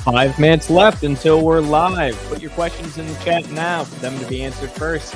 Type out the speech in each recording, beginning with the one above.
5 minutes left until we're live. Put your questions in the chat now for them to be answered first.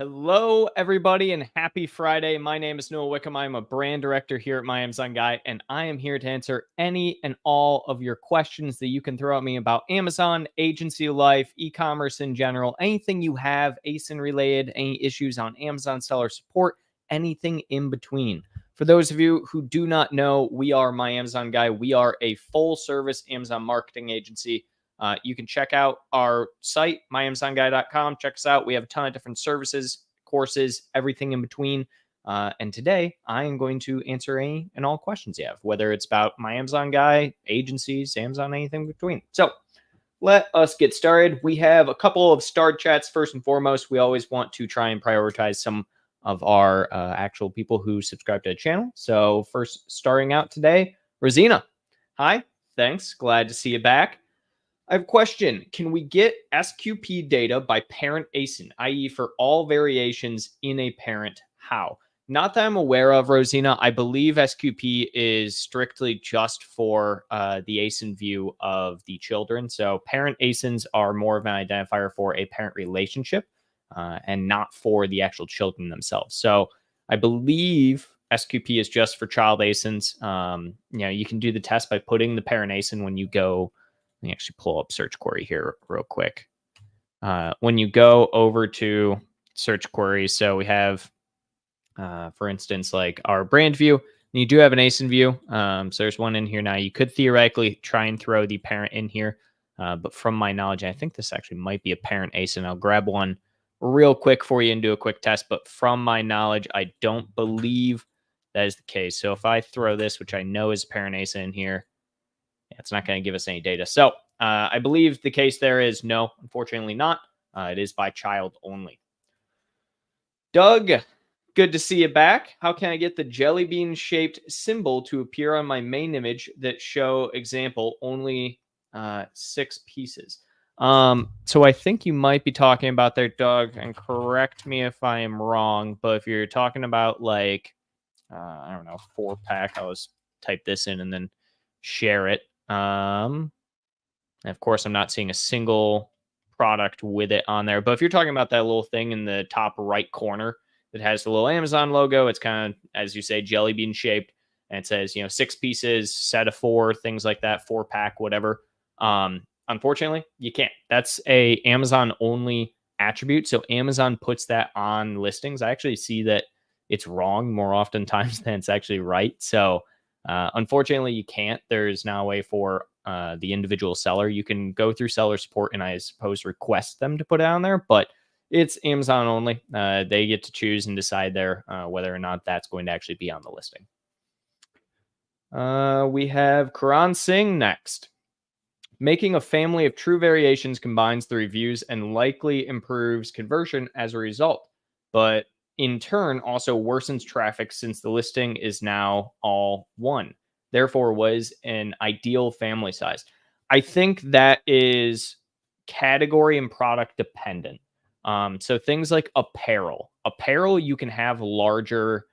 Hello, everybody, and happy Friday. My name is Noah Wickham. I'm a brand director here at My Amazon Guy, and I am here to answer any and all of your questions that you can throw at me about Amazon, agency life, e-commerce in general, anything you have ASIN related, any issues on Amazon seller support, anything in between. For those of you who do not know, we are My Amazon Guy. We are a full-service Amazon marketing agency. You can check out our site, myamazonguy.com. Check us out. We have a ton of different services, courses, everything in between. And today, I am going to answer any and all questions you have, whether it's about My Amazon Guy, agencies, Amazon, anything in between. So let us get started. We have a couple of starred chats. First and foremost, we always want to try and prioritize some of our actual people who subscribe to the channel. So first, starting out today, Rosina. Hi, thanks. Glad to see you back. I have a question. Can we get SQP data by parent ASIN, i.e. for all variations in a parent? How? Not that I'm aware of, Rosina. I believe SQP is strictly just for the ASIN view of the children. So parent ASINs are more of an identifier for a parent relationship and not for the actual children themselves. So I believe SQP is just for child ASINs. You can do the test by putting the parent ASIN when you go. Let me actually pull up search query here real quick. When you go over to search queries, so we have, for instance, like our brand view, and you do have an ASIN view. So there's one in here now. You could theoretically try and throw the parent in here. But from my knowledge, I think this actually might be a parent ASIN. I'll grab one real quick for you and do a quick test. But from my knowledge, I don't believe that is the case. So if I throw this, which I know is a parent ASIN in here, it's not going to give us any data. So I believe the case there is no, unfortunately not. It is by child only. Doug, good to see you back. How can I get the jelly bean shaped symbol to appear on my main image that show example only 6 pieces? So I think you might be talking about there, Doug, and correct me if I am wrong, but if you're talking about like, I don't know, 4-pack, I'll just type this in and then share it. And of course, I'm not seeing a single product with it on there. But if you're talking about that little thing in the top right corner that has the little Amazon logo, it's kind of, as you say, jelly bean shaped. And it says, 6 pieces, set of 4, things like that, 4-pack, whatever. Unfortunately, you can't. That's a Amazon only attribute. So Amazon puts that on listings. I actually see that it's wrong more oftentimes than it's actually right. So unfortunately, you can't. There's now a way for the individual seller. You can go through seller support and I suppose request them to put it on there, but it's Amazon only. They get to choose and decide there whether or not that's going to actually be on the listing. We have Karan Singh next. Making a family of true variations combines the reviews and likely improves conversion as a result, but in turn also worsens traffic since the listing is now all one. Therefore, was an ideal family size. I think that is category and product dependent. So things like apparel, you can have larger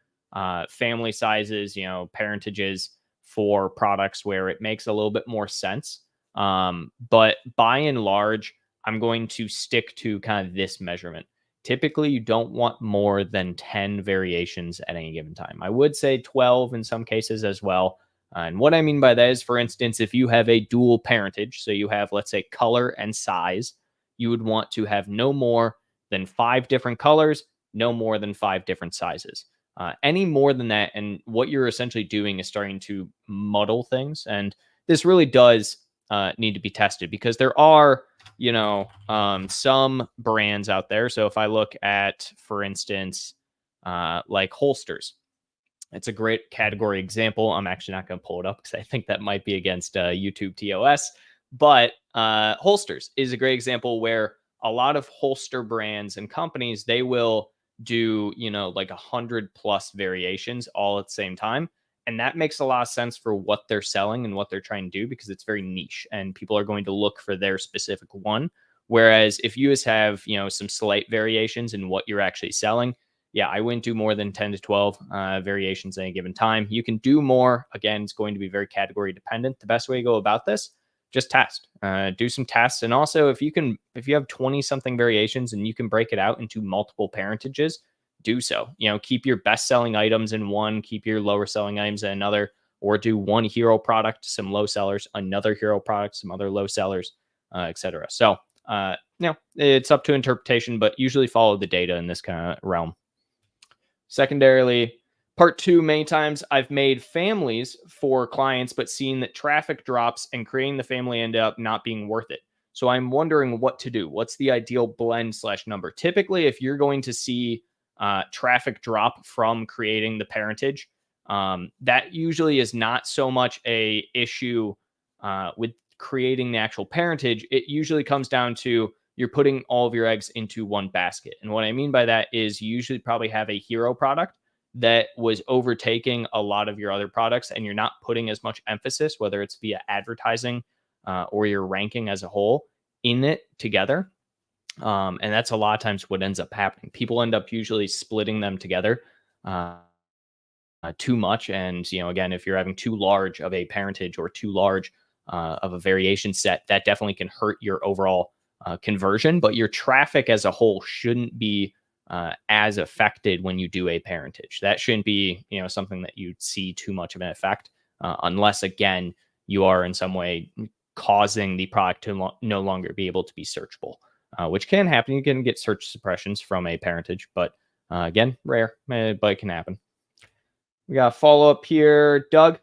family sizes, parentages for products where it makes a little bit more sense. But by and large, I'm going to stick to kind of this measurement. Typically, you don't want more than 10 variations at any given time. I would say 12 in some cases as well. And what I mean by that is, for instance, if you have a dual parentage, so you have, let's say, color and size, you would want to have no more than 5 different colors, no more than 5 different sizes. Any more than that, and what you're essentially doing is starting to muddle things. And this really does need to be tested because there are, some brands out there. So if I look at, for instance, like holsters, it's a great category example. I'm actually not going to pull it up because I think that might be against YouTube TOS. But holsters is a great example where a lot of holster brands and companies, they will do, like 100+ variations all at the same time. And that makes a lot of sense for what they're selling and what they're trying to do because it's very niche and people are going to look for their specific one. Whereas if you just have, some slight variations in what you're actually selling, yeah, I wouldn't do more than 10 to 12 variations at any given time. You can do more. Again, it's going to be very category dependent. The best way to go about this, just test, do some tests. And also if you have 20 something variations and you can break it out into multiple parentages, do so. Keep your best selling items in one, keep your lower selling items in another, or do one hero product, some low sellers, another hero product, some other low sellers, etc. So, it's up to interpretation, but usually follow the data in this kind of realm. Secondarily, part two, many times I've made families for clients, but seen that traffic drops and creating the family ended up not being worth it. So I'm wondering what to do. What's the ideal blend / number? Typically, if you're going to see traffic drop from creating the parentage, that usually is not so much a issue with creating the actual parentage. It usually comes down to you're putting all of your eggs into one basket. And what I mean by that is you usually probably have a hero product that was overtaking a lot of your other products, and you're not putting as much emphasis, whether it's via advertising or your ranking as a whole, in it together. And that's a lot of times what ends up happening. People end up usually splitting them together too much. And, again, if you're having too large of a parentage or too large of a variation set, that definitely can hurt your overall conversion, but your traffic as a whole shouldn't be as affected when you do a parentage. That shouldn't be, something that you see too much of an effect, unless, again, you are in some way causing the product to no longer be able to be searchable, which can happen. You can get search suppressions from a parentage, but again, rare, but it can happen. We got a follow up here, Doug.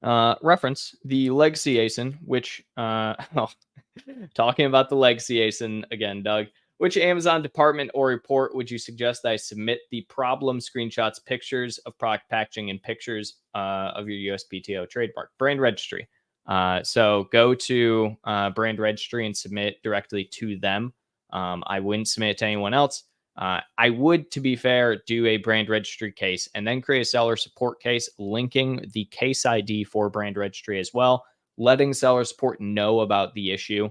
Reference the legacy ASIN, which, talking about the legacy ASIN again, Doug, which Amazon department or report would you suggest that I submit the problem screenshots, pictures of product packaging, and pictures of your USPTO trademark? Brand registry. So go to brand registry and submit directly to them. I wouldn't submit it to anyone else. I would, to be fair, do a brand registry case and then create a seller support case, linking the case ID for brand registry as well, letting seller support know about the issue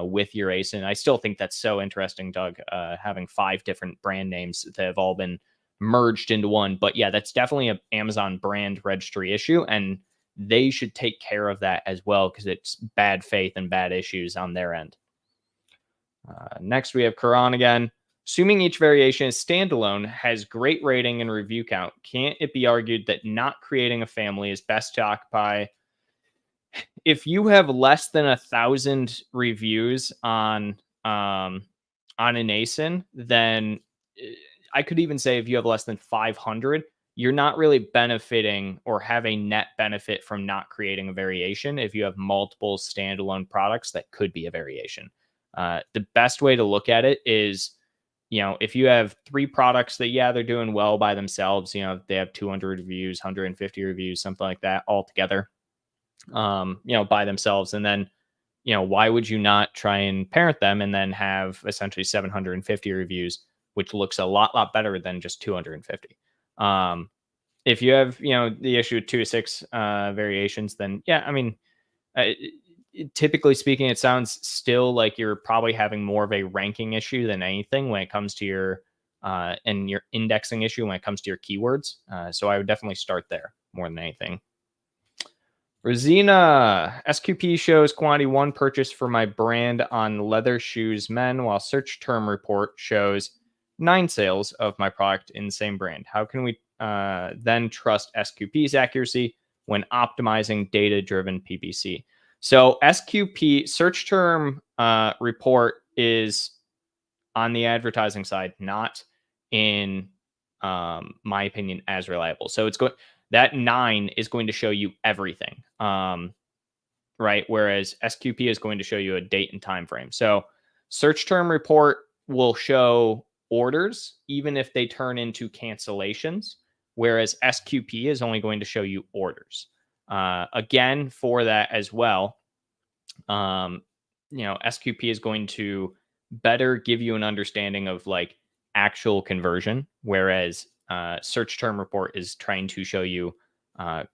with your ASIN. I still think that's so interesting, Doug, having 5 different brand names that have all been merged into one. But yeah, that's definitely an Amazon brand registry issue, and they should take care of that as well because it's bad faith and bad issues on their end. Next, we have Quran again. Assuming each variation is standalone, has great rating and review count, can't it be argued that not creating a family is best to occupy? If you have less than 1,000 reviews on an ASIN, then I could even say if you have less than 500, you're not really benefiting or have a net benefit from not creating a variation. If you have multiple standalone products, that could be a variation. The best way to look at it is, if you have 3 products that, they're doing well by themselves, they have 200 reviews, 150 reviews, something like that all together, by themselves. And then, why would you not try and parent them and then have essentially 750 reviews, which looks a lot better than just 250. If you have, the issue with 2 to 6 variations, then typically speaking, it sounds still like you're probably having more of a ranking issue than anything when it comes to your and your indexing issue when it comes to your keywords. So I would definitely start there more than anything. Rosina, SQP shows quantity 1 purchase for my brand on leather shoes men, while search term report shows 9 sales of my product in the same brand. How can we then trust SQP's accuracy when optimizing data-driven PPC? So SQP search term report is on the advertising side, not in my opinion as reliable. So it's going that 9 is going to show you everything, right? Whereas SQP is going to show you a date and time frame. So search term report will show orders even if they turn into cancellations, whereas SQP is only going to show you orders. Again, for that as well, SQP is going to better give you an understanding of like actual conversion, whereas search term report is trying to show you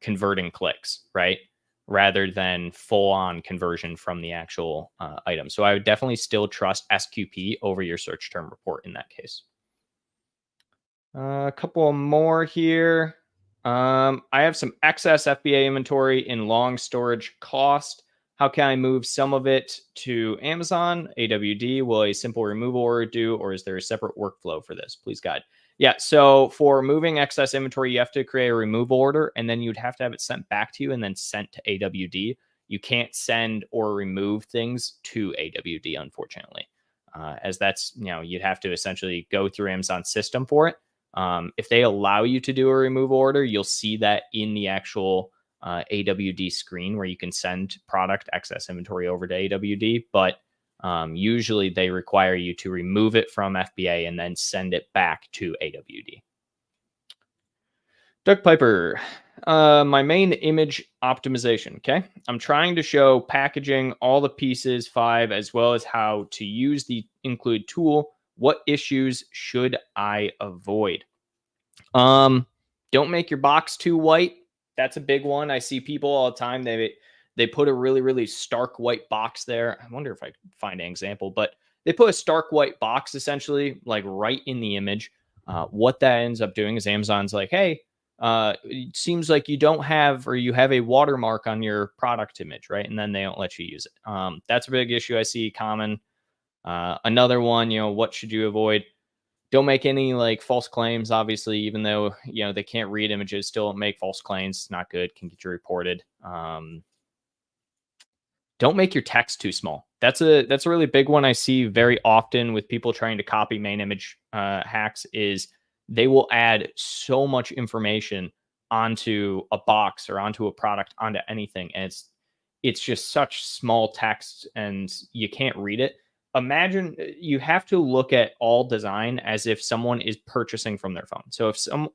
converting clicks, right? Rather than full on conversion from the actual item. So I would definitely still trust SQP over your search term report in that case. A couple more here. I have some excess FBA inventory in long storage cost. How can I move some of it to Amazon? AWD, will a simple removal order do, or is there a separate workflow for this? Please guide. Yeah, so for moving excess inventory, you have to create a removal order, and then you'd have to have it sent back to you and then sent to AWD. You can't send or remove things to AWD, unfortunately, as that's, you'd have to essentially go through Amazon's system for it. If they allow you to do a removal order, you'll see that in the actual AWD screen where you can send product excess inventory over to AWD, but usually they require you to remove it from FBA and then send it back to AWD. Doug Piper, my main image optimization. Okay. I'm trying to show packaging, all the pieces 5, as well as how to use the include tool. What issues should I avoid? Don't make your box too white. That's a big one. I see people all the time. They put a really, really stark white box there. I wonder if I can find an example, but they put a stark white box essentially like right in the image. What that ends up doing is Amazon's like, hey, it seems like you don't have, or you have a watermark on your product image, right? And then they don't let you use it. That's a big issue I see common. Another one, what should you avoid? Don't make any like false claims, obviously, even though, they can't read images, still don't make false claims. It's not good, can get you reported. Don't make your text too small. That's a really big one I see very often with people trying to copy main image hacks is they will add so much information onto a box or onto a product, onto anything. And it's just such small text and you can't read it. Imagine you have to look at all design as if someone is purchasing from their phone. So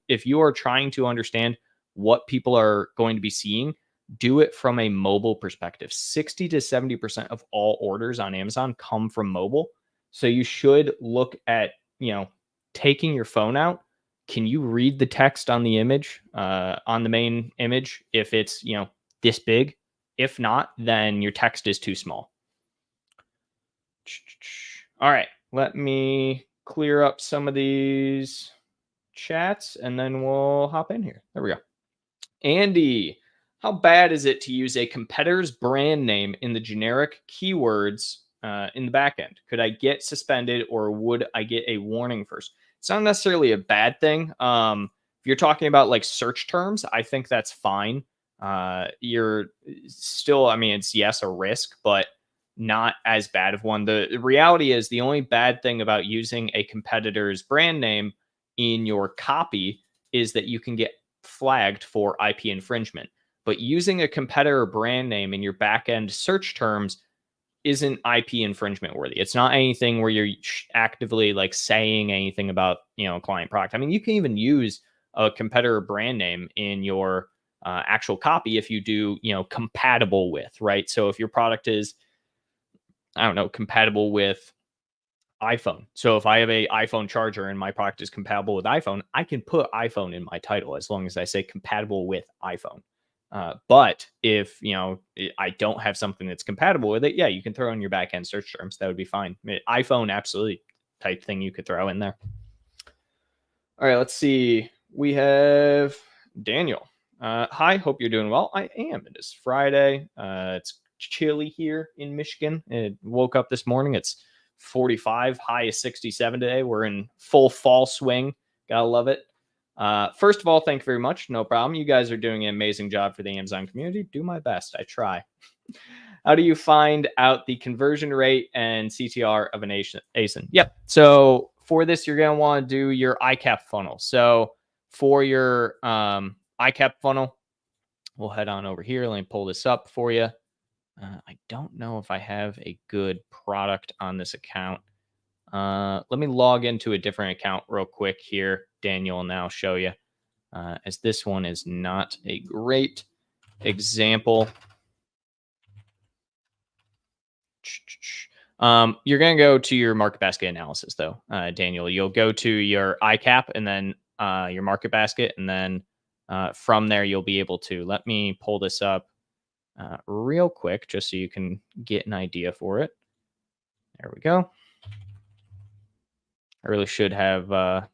if you are trying to understand what people are going to be seeing, do it from a mobile perspective. 60 to 70% of all orders on Amazon come from mobile. So you should look at, taking your phone out. Can you read the text on the image, on the main image, if it's, this big? If not, then your text is too small. All right, let me clear up some of these chats and then we'll hop in here. There we go. Andy, how bad is it to use a competitor's brand name in the generic keywords in the backend? Could I get suspended or would I get a warning first? It's not necessarily a bad thing. If you're talking about like search terms, I think that's fine. You're still, it's yes, a risk, but not as bad of one. The reality is the only bad thing about using a competitor's brand name in your copy is that you can get flagged for IP infringement. But using a competitor brand name in your backend search terms isn't IP infringement worthy. It's not anything where you're actively like saying anything about, client product. You can even use a competitor brand name in your actual copy if you do, compatible with, right? So if your product is, compatible with iPhone. So if I have a iPhone charger and my product is compatible with iPhone, I can put iPhone in my title as long as I say compatible with iPhone. But if, I don't have something that's compatible with it, yeah, you can throw in your backend search terms. That would be fine. iPhone, absolutely type thing you could throw in there. All right, let's see. We have Daniel. Hi, hope you're doing well. I am. It is Friday. It's chilly here in Michigan. It woke up this morning. It's 45, high is 67 today. We're in full fall swing. Gotta love it. First of all, thank you very much. No problem. You guys are doing an amazing job for the Amazon community. Do my best. I try. How do you find out the conversion rate and CTR of an ASIN? Yep. So for this, you're going to want to do your ICAP funnel. So for your ICAP funnel, we'll head on over here. Let me pull this up for you. I don't know if I have a good product on this account. Let me log into a different account real quick here. Daniel will now show you, as this one is not a great example. You're going to go to your market basket analysis, though, Daniel. You'll go to your ICAP and then your market basket, and then from there, you'll be able to, let me pull this up real quick just so you can get an idea for it. There we go. I really should have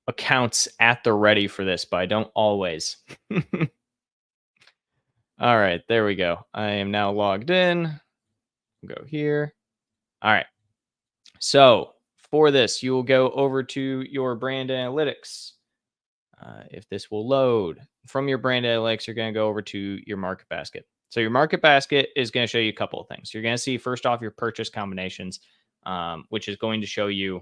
accounts at the ready for this, but I don't always. All right, there we go. I am now logged in. Go here. All right. So for this, you will go over to your brand analytics. If this will load from your brand analytics, you're going to go over to your market basket. So your market basket is going to show you a couple of things. You're going to see first off your purchase combinations, which is going to show you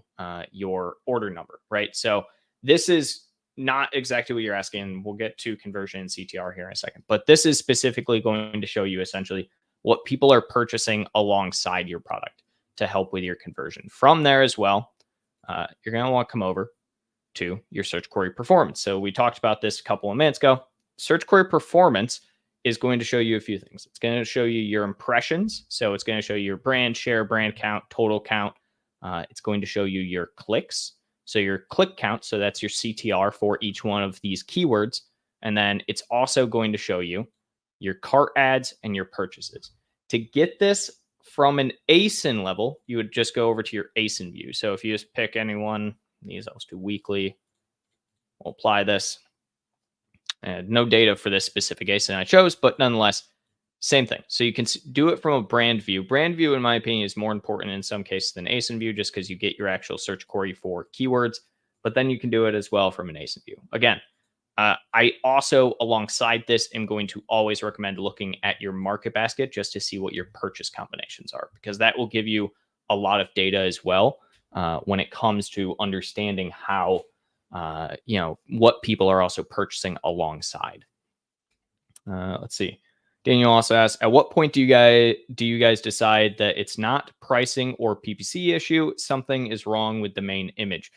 your order number, right? So this is not exactly what you're asking. We'll get to conversion and CTR here in a second, but this is specifically going to show you essentially what people are purchasing alongside your product to help with your conversion. From there as well, you're going to want to come over to your search query performance. So we talked about this a couple of minutes ago. Search query performance is going to show you a few things. It's going to show you your impressions. So it's going to show you your brand share, brand count, total count. It's going to show you your clicks. So your click count. So that's your CTR for each one of these keywords. And then it's also going to show you your cart ads and your purchases. To get this from an ASIN level, you would just go over to your ASIN view. So if you just pick any one, these I'll do weekly, we'll apply this. And no data for this specific ASIN I chose, but nonetheless, same thing. So you can do it from a brand view. Brand view, in my opinion, is more important in some cases than ASIN view, just because you get your actual search query for keywords, but then you can do it as well from an ASIN view. Again, I also, alongside this, am going to always recommend looking at your market basket just to see what your purchase combinations are, because that will give you a lot of data as well when it comes to understanding how, what people are also purchasing alongside. Let's see. Daniel also asks, at what point do you guys decide that it's not pricing or PPC issue? Something is wrong with the main image.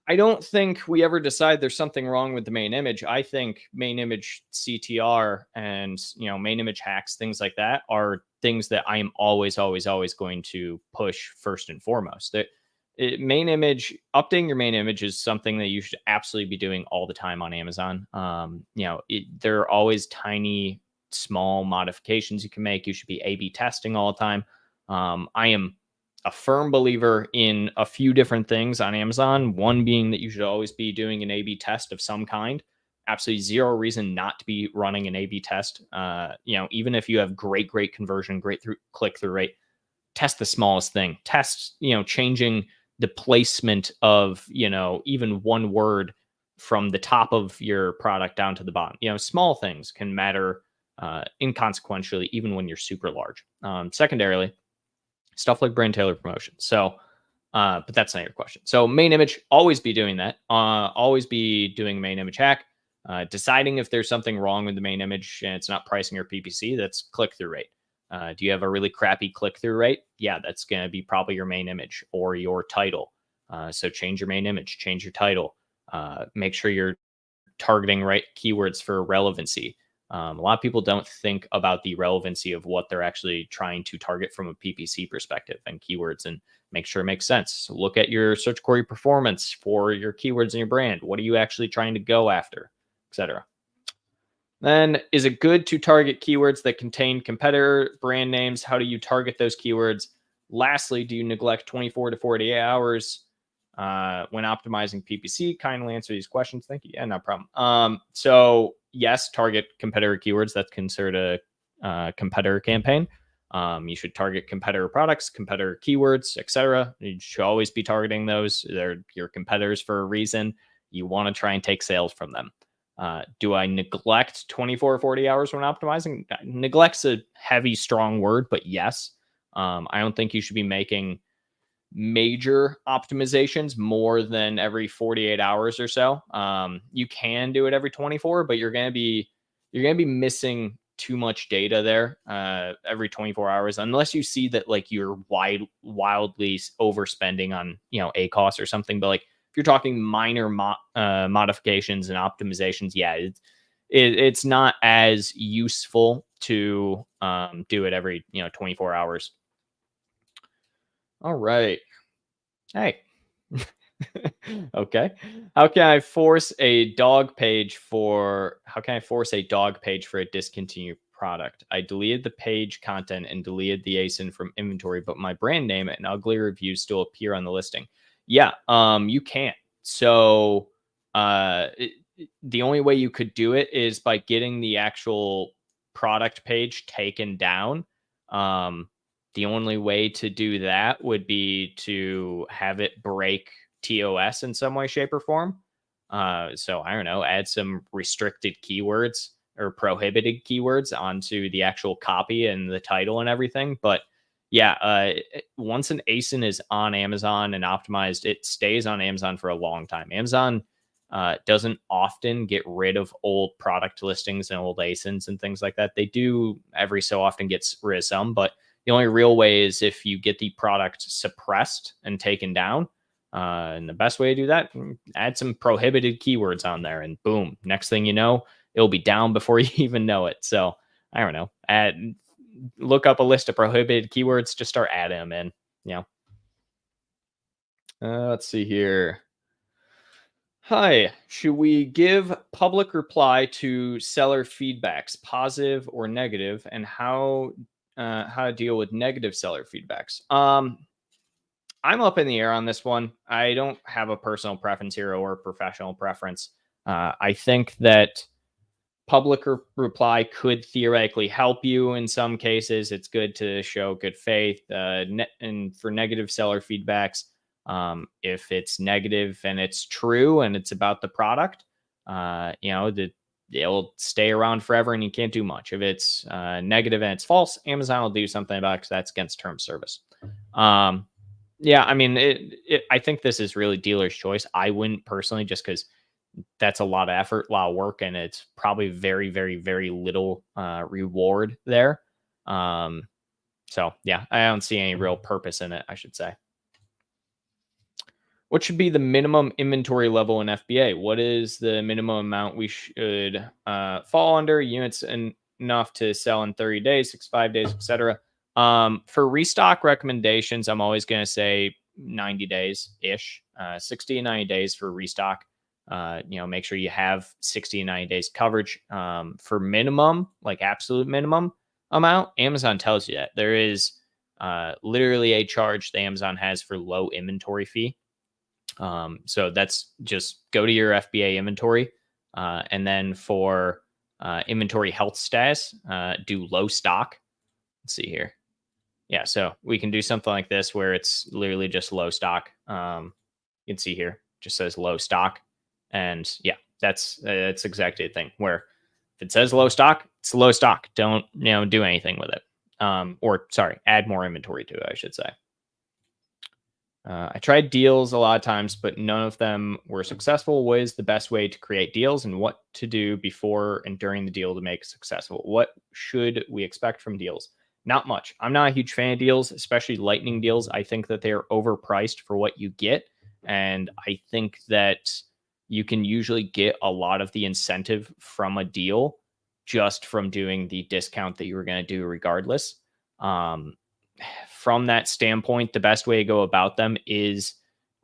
I don't think we ever decide there's something wrong with the main image. I think main image CTR and main image hacks, things like that, are things that I am always going to push first and foremost. Main image, updating your main image is something that you should absolutely be doing all the time on Amazon. There are always tiny, small modifications you can make. You should be A/B testing all the time. I am a firm believer in a few different things on Amazon. One being that you should always be doing an A/B test of some kind. Absolutely zero reason not to be running an A/B test. Even if you have great conversion, great click-through rate, test the smallest thing. Test, changing the placement of, even one word from the top of your product down to the bottom. Small things can matter inconsequentially, even when you're super large. Secondarily, stuff like brand tailored promotion. So, but that's not your question. So main image, always be doing that. Always be doing main image hack. Deciding if there's something wrong with the main image and it's not pricing or PPC, that's click-through rate. Do you have a really crappy click-through rate? Yeah, that's going to be probably your main image or your title. So change your main image, change your title. Make sure you're targeting right keywords for relevancy. A lot of people don't think about the relevancy of what they're actually trying to target from a PPC perspective and keywords, and make sure it makes sense. So look at your search query performance for your keywords in your brand. What are you actually trying to go after, etc. Then, is it good to target keywords that contain competitor brand names? How do you target those keywords? Lastly, do you neglect 24 to 48 hours when optimizing PPC? Kindly answer these questions. Thank you. Yeah, no problem. So yes, target competitor keywords. That's considered a competitor campaign. You should target competitor products, competitor keywords, etc. You should always be targeting those. They're your competitors for a reason. You want to try and take sales from them. Do I neglect 24 or 40 hours when optimizing? Neglect's a heavy, strong word, but yes. I don't think you should be making major optimizations more than every 48 hours or so. You can do it every 24, but you're going to be missing too much data there every 24 hours, unless you see that like you're wildly overspending on ACOS or something. But like if you're talking minor modifications and optimizations, yeah, it's not as useful to do it every 24 hours. All right. Hey. Okay. How can I force a dog page for a discontinued product? I deleted the page content and deleted the ASIN from inventory, but my brand name and ugly reviews still appear on the listing. Yeah, you can't. So the only way you could do it is by getting the actual product page taken down. The only way to do that would be to have it break TOS in some way, shape, or form. So I don't know, add some restricted keywords or prohibited keywords onto the actual copy and the title and everything. But yeah, once an ASIN is on Amazon and optimized, it stays on Amazon for a long time. Amazon doesn't often get rid of old product listings and old ASINs and things like that. They do every so often get rid of some, but the only real way is if you get the product suppressed and taken down. And the best way to do that, add some prohibited keywords on there, and boom, next thing you know, it'll be down before you even know it. So I don't know, look up a list of prohibited keywords, just start adding them in. Let's see here. Hi, should we give public reply to seller feedbacks, positive or negative, and how to deal with negative seller feedbacks? I'm up in the air on this one. I don't have a personal preference here or professional preference. I think that public reply could theoretically help you in some cases. It's good to show good faith. And for negative seller feedbacks, if it's negative and it's true and it's about the product, it'll stay around forever and you can't do much. If it's negative and it's false, Amazon will do something about it because that's against term service. Yeah, I mean, I think this is really dealer's choice. I wouldn't personally, just because that's a lot of effort, a lot of work, and it's probably very, very, very little reward there. So yeah, I don't see any real purpose in it, I should say. What should be the minimum inventory level in FBA? What is the minimum amount we should fall under? Units enough to sell in 30 days, 65 days, etc. For restock recommendations, I'm always going to say 90 days ish, 60 and 90 days for restock. Make sure you have 60 and 90 days coverage. For minimum, like absolute minimum amount, Amazon tells you that there is literally a charge that Amazon has for low inventory fee. So that's just go to your FBA inventory, and then for inventory health status, do low stock. Let's see here. Yeah, so we can do something like this where it's literally just low stock. You can see here, just says low stock. And yeah, that's exactly the thing where if it says low stock, it's low stock. Don't, do anything with it. Add more inventory to it, I should say. I tried deals a lot of times, but none of them were successful. What is the best way to create deals and what to do before and during the deal to make it successful? What should we expect from deals? Not much. I'm not a huge fan of deals, especially lightning deals. I think that they're overpriced for what you get. And I think that you can usually get a lot of the incentive from a deal just from doing the discount that you were going to do regardless. From that standpoint, the best way to go about them is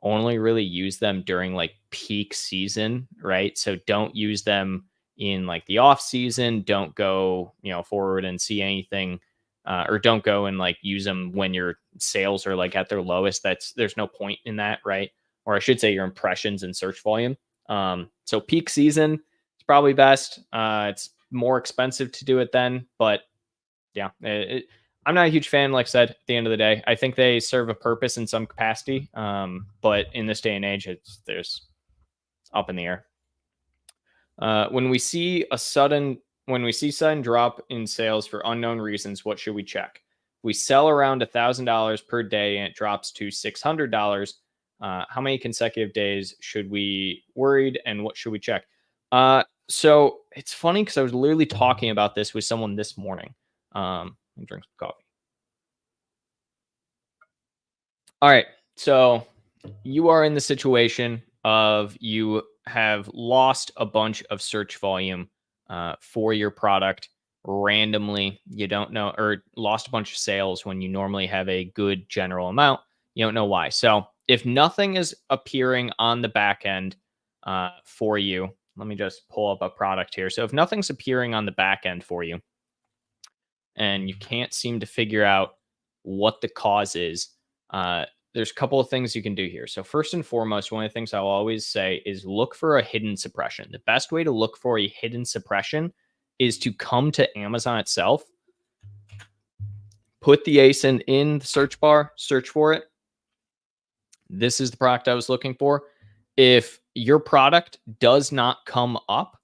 only really use them during like peak season, right? So don't use them in like the off season. Don't go, forward and see anything, or don't go and like use them when your sales are like at their lowest. There's no point in that, right? Or I should say your impressions and search volume. So peak season is probably best. It's more expensive to do it then, but yeah, I'm not a huge fan, like I said, at the end of the day. I think they serve a purpose in some capacity. But in this day and age, it's up in the air. When we see sudden drop in sales for unknown reasons, what should we check? We sell around $1,000 per day and it drops to $600. How many consecutive days should we worried and what should we check? So it's funny because I was literally talking about this with someone this morning. Drink some coffee. All right. So you are in the situation of you have lost a bunch of search volume for your product randomly. You don't know, or lost a bunch of sales when you normally have a good general amount. You don't know why. So if nothing is appearing on the back end for you, let me just pull up a product here. So if nothing's appearing on the back end for you, and you can't seem to figure out what the cause is, there's a couple of things you can do here. So first and foremost, one of the things I'll always say is look for a hidden suppression. The best way to look for a hidden suppression is to come to Amazon itself, put the ASIN in the search bar, search for it. This is the product I was looking for. If your product does not come up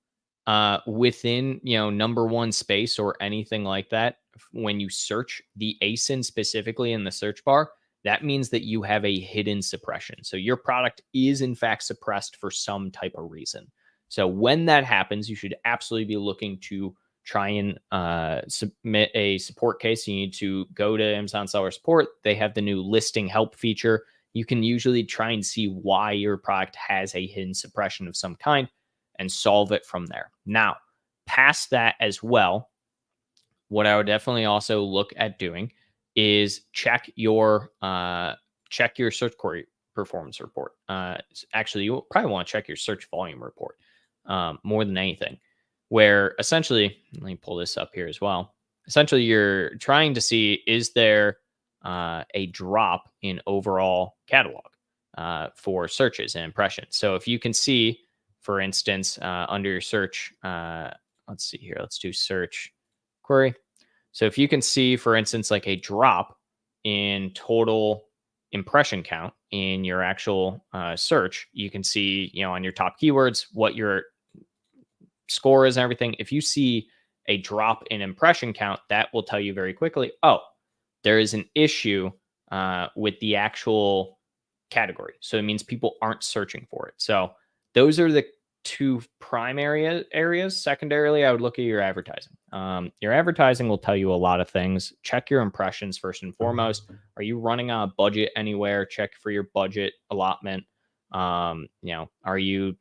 within, number one space or anything like that, when you search the ASIN specifically in the search bar, that means that you have a hidden suppression. So your product is in fact suppressed for some type of reason. So when that happens, you should absolutely be looking to try and submit a support case. You need to go to Amazon Seller Support. They have the new listing help feature. You can usually try and see why your product has a hidden suppression of some kind and solve it from there. Now, past that as well, what I would definitely also look at doing is check your search query performance report. Actually, you probably want to check your search volume report more than anything, where essentially, let me pull this up here as well. Essentially, you're trying to see, is there a drop in overall catalog for searches and impressions. So if you can see, for instance, under your search, let's see here, let's do search query. So if you can see, for instance, like a drop in total impression count in your actual search, you can see, on your top keywords, what your score is and everything. If you see a drop in impression count, that will tell you very quickly, oh, there is an issue with the actual category. So it means people aren't searching for it. So those are the two primary areas. Secondarily, I would look at your advertising. Your advertising will tell you a lot of things. Check your impressions first and foremost. Are you running on a budget anywhere? Check for your budget allotment. Are you,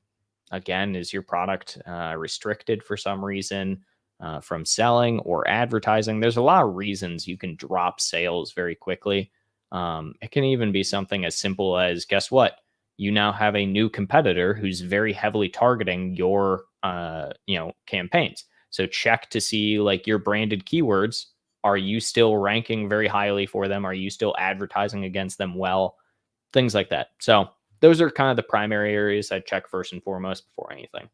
again, is your product restricted for some reason from selling or advertising? There's a lot of reasons you can drop sales very quickly. It can even be something as simple as, guess what? You now have a new competitor who's very heavily targeting your, campaigns. So check to see, like, your branded keywords. Are you still ranking very highly for them? Are you still advertising against them well? Things like that. So those are kind of the primary areas I check first and foremost before anything.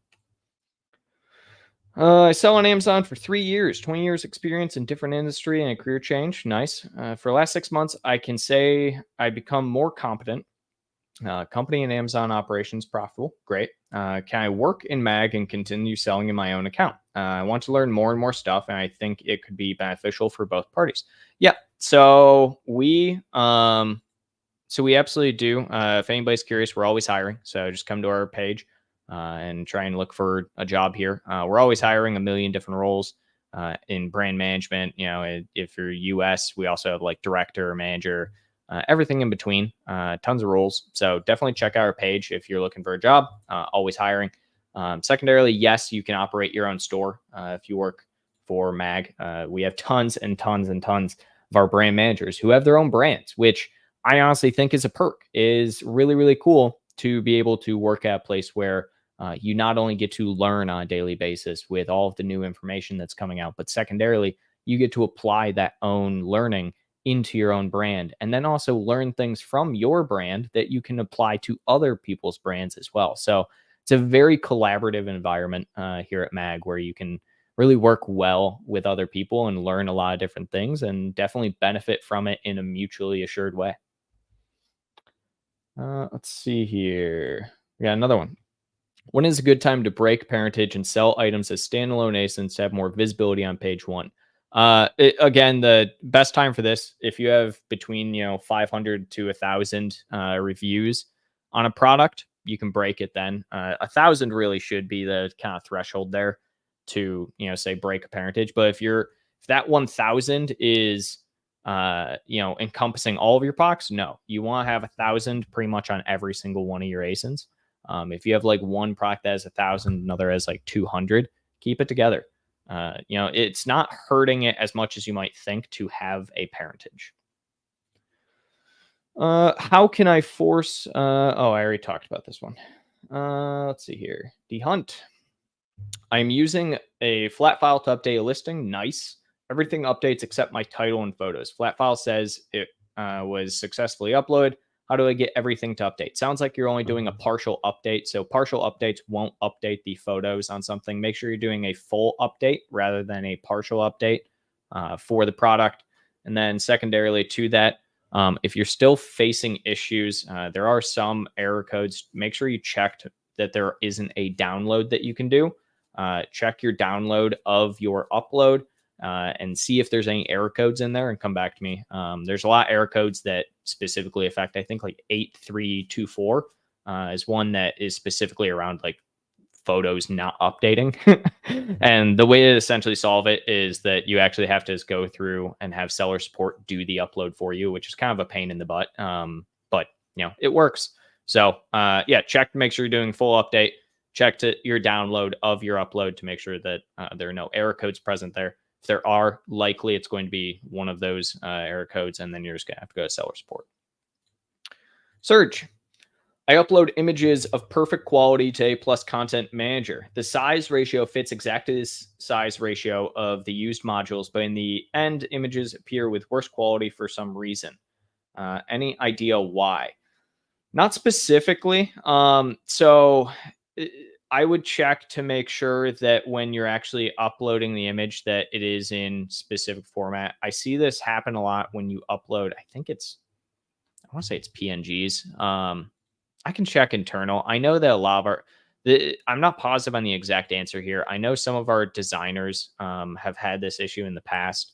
I sell on Amazon for 3 years, 20 years experience in different industry and a career change. Nice. For the last 6 months, I can say I become more competent. Company and Amazon operations profitable. Great. Can I work in MAG and continue selling in my own account? I want to learn more and more stuff, and I think it could be beneficial for both parties. Yeah. So we absolutely do. If anybody's curious, we're always hiring. So just come to our page and try and look for a job here. We're always hiring a million different roles in brand management. If you're US, we also have like director, manager, everything in between, tons of roles. So definitely check out our page if you're looking for a job. Always hiring. Secondarily, yes, you can operate your own store if you work for MAG. We have tons and tons and tons of our brand managers who have their own brands, which I honestly think is a perk. Is really, really cool to be able to work at a place where you not only get to learn on a daily basis with all of the new information that's coming out, but secondarily, you get to apply that own learning into your own brand, and then also learn things from your brand that you can apply to other people's brands as well. So it's a very collaborative environment here at MAG, where you can really work well with other people and learn a lot of different things, and definitely benefit from it in a mutually assured way. Let's see here. We got another one. When is a good time to break Parentage and sell items as standalone ASINs to have more visibility on page one? Again, the best time for this, if you have between 500 to 1,000 reviews on a product, you can break it then. 1,000 really should be the kind of threshold there to say break a Parentage. But if that 1,000 is encompassing all of your products, no, you want to have 1,000 pretty much on every single one of your ASINs. If you have like one product that has 1,000, another has like 200, keep it together. It's not hurting it as much as you might think to have a Parentage. How can I force? I already talked about this one. Let's see here. Dehunt. I'm using a flat file to update a listing. Nice. Everything updates except my title and photos. Flat file says it was successfully uploaded. How do I get everything to update? Sounds like you're only doing a partial update. So partial updates won't update the photos on something. Make sure you're doing a full update rather than a partial update for the product. And then secondarily to that, if you're still facing issues, there are some error codes. Make sure you check that there isn't a download that you can do. Check your download of your upload and see if there's any error codes in there and come back to me. There's a lot of error codes that specifically affect, I think like 8324 is one that is specifically around like photos not updating. And the way to essentially solve it is that you actually have to just go through and have seller support do the upload for you, which is kind of a pain in the butt. But it works. So yeah, check to make sure you're doing full update. Check to your download of your upload to make sure that there are no error codes present there. If there are, likely it's going to be one of those error codes, and then you're just going to have to go to seller support. Surge. I upload images of perfect quality to A+ Content Manager. The size ratio fits exactly this size ratio of the used modules, but in the end, images appear with worse quality for some reason. Any idea why? Not specifically. So I would check to make sure that when you're actually uploading the image that it is in specific format. I see this happen a lot when you upload, I want to say it's PNGs. I can check internal. I know that a lot of I'm not positive on the exact answer here. I know some of our designers have had this issue in the past,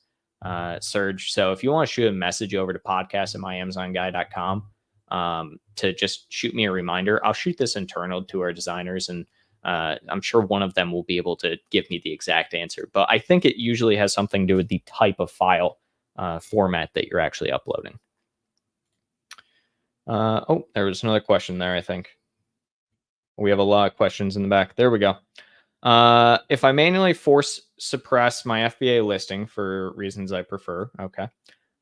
Surge. So if you want to shoot a message over to podcast@myamazonguy.com to just shoot me a reminder, I'll shoot this internal to our designers, and I'm sure one of them will be able to give me the exact answer. But I think it usually has something to do with the type of file format that you're actually uploading. Oh, there was another question there, I think. We have a lot of questions in the back. There we go. If I manually force suppress my FBA listing for reasons I prefer, okay,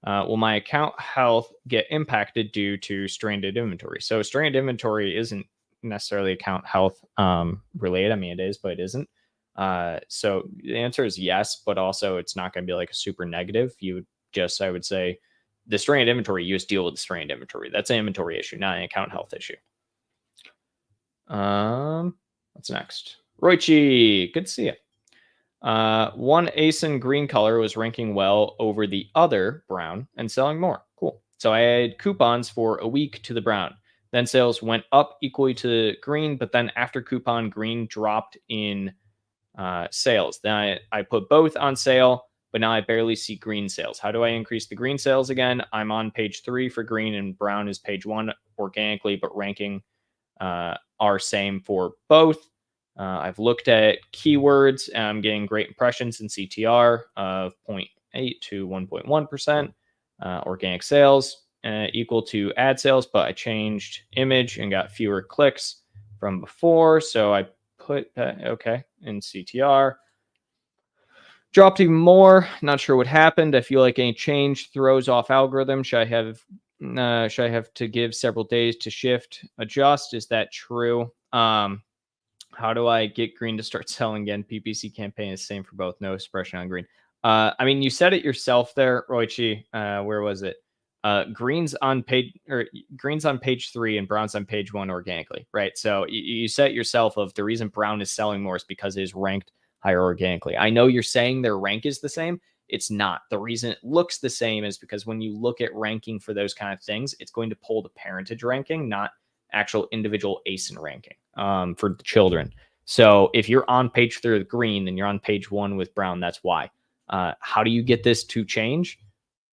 will my account health get impacted due to stranded inventory? So stranded inventory isn't necessarily account health related. I mean, it is, but it isn't. So the answer is yes, but also it's not going to be like a super negative. You would just, I would say, the stranded inventory, you just deal with the stranded inventory. That's an inventory issue, not an account health issue. What's next? Roichi, good to see you. One ASIN green color was ranking well over the other brown and selling more. Cool. So I had coupons for a week to the brown. Then sales went up equally to the green, but then after coupon, green dropped in sales. Then I put both on sale, but now I barely see green sales. How do I increase the green sales again? I'm on page 3 for green, and brown is page 1 organically, but ranking are same for both. I've looked at keywords, and I'm getting great impressions in CTR of 0.8 to 1.1%. Organic sales equal to ad sales, but I changed image and got fewer clicks from before. So I put that, okay, in CTR. Dropped even more. Not sure what happened. I feel like any change throws off algorithm. Should I have to give several days to shift, adjust? Is that true? How do I get green to start selling again? PPC campaign is the same for both. No suppression on green. I mean, you said it yourself there, Roichi. Where was it? Green's on page 3 and brown's on page 1 organically, right? So you set yourself of the reason brown is selling more is because it is ranked higher organically. I know you're saying their rank is the same. It's not. The reason it looks the same is because when you look at ranking for those kind of things, it's going to pull the parentage ranking, not actual individual ASIN ranking for the children. So if you're on page 3 with green, then you're on page 1 with brown. That's why. How do you get this to change?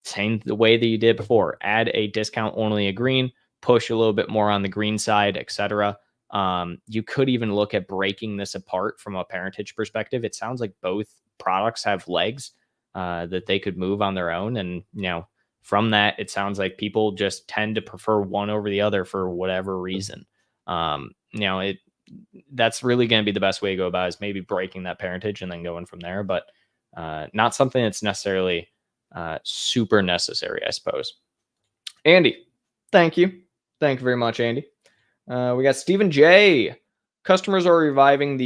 Same the way that you did before. Add a discount only a green, push a little bit more on the green side, etc. You could even look at breaking this apart from a parentage perspective. It sounds like both products have legs that they could move on their own. And, from that, it sounds like people just tend to prefer one over the other for whatever reason. That's really going to be the best way to go about it, is maybe breaking that parentage and then going from there. But not something that's necessarily super necessary, I suppose. Andy, thank you. Thank you very much, Andy. We got Stephen J. Customers are reviewing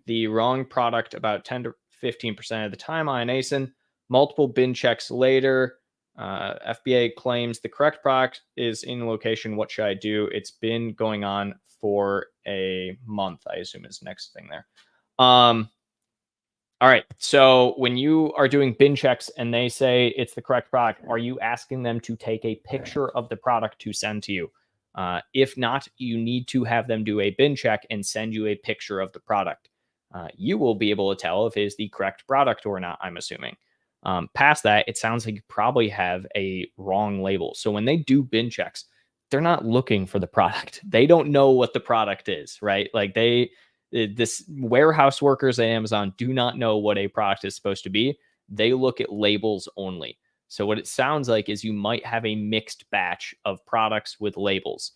the wrong product about 10 to 15% of the time on ASIN. Multiple bin checks later, FBA claims the correct product is in location. What should I do? It's been going on for a month, I assume is the next thing there. All right. So when you are doing bin checks and they say it's the correct product, are you asking them to take a picture of the product to send to you? If not, you need to have them do a bin check and send you a picture of the product. You will be able to tell if it is the correct product or not, I'm assuming. Past that, it sounds like you probably have a wrong label. So when they do bin checks, they're not looking for the product. They don't know what the product is, right? Like this warehouse workers at Amazon do not know what a product is supposed to be. They look at labels only. So what it sounds like is you might have a mixed batch of products with labels.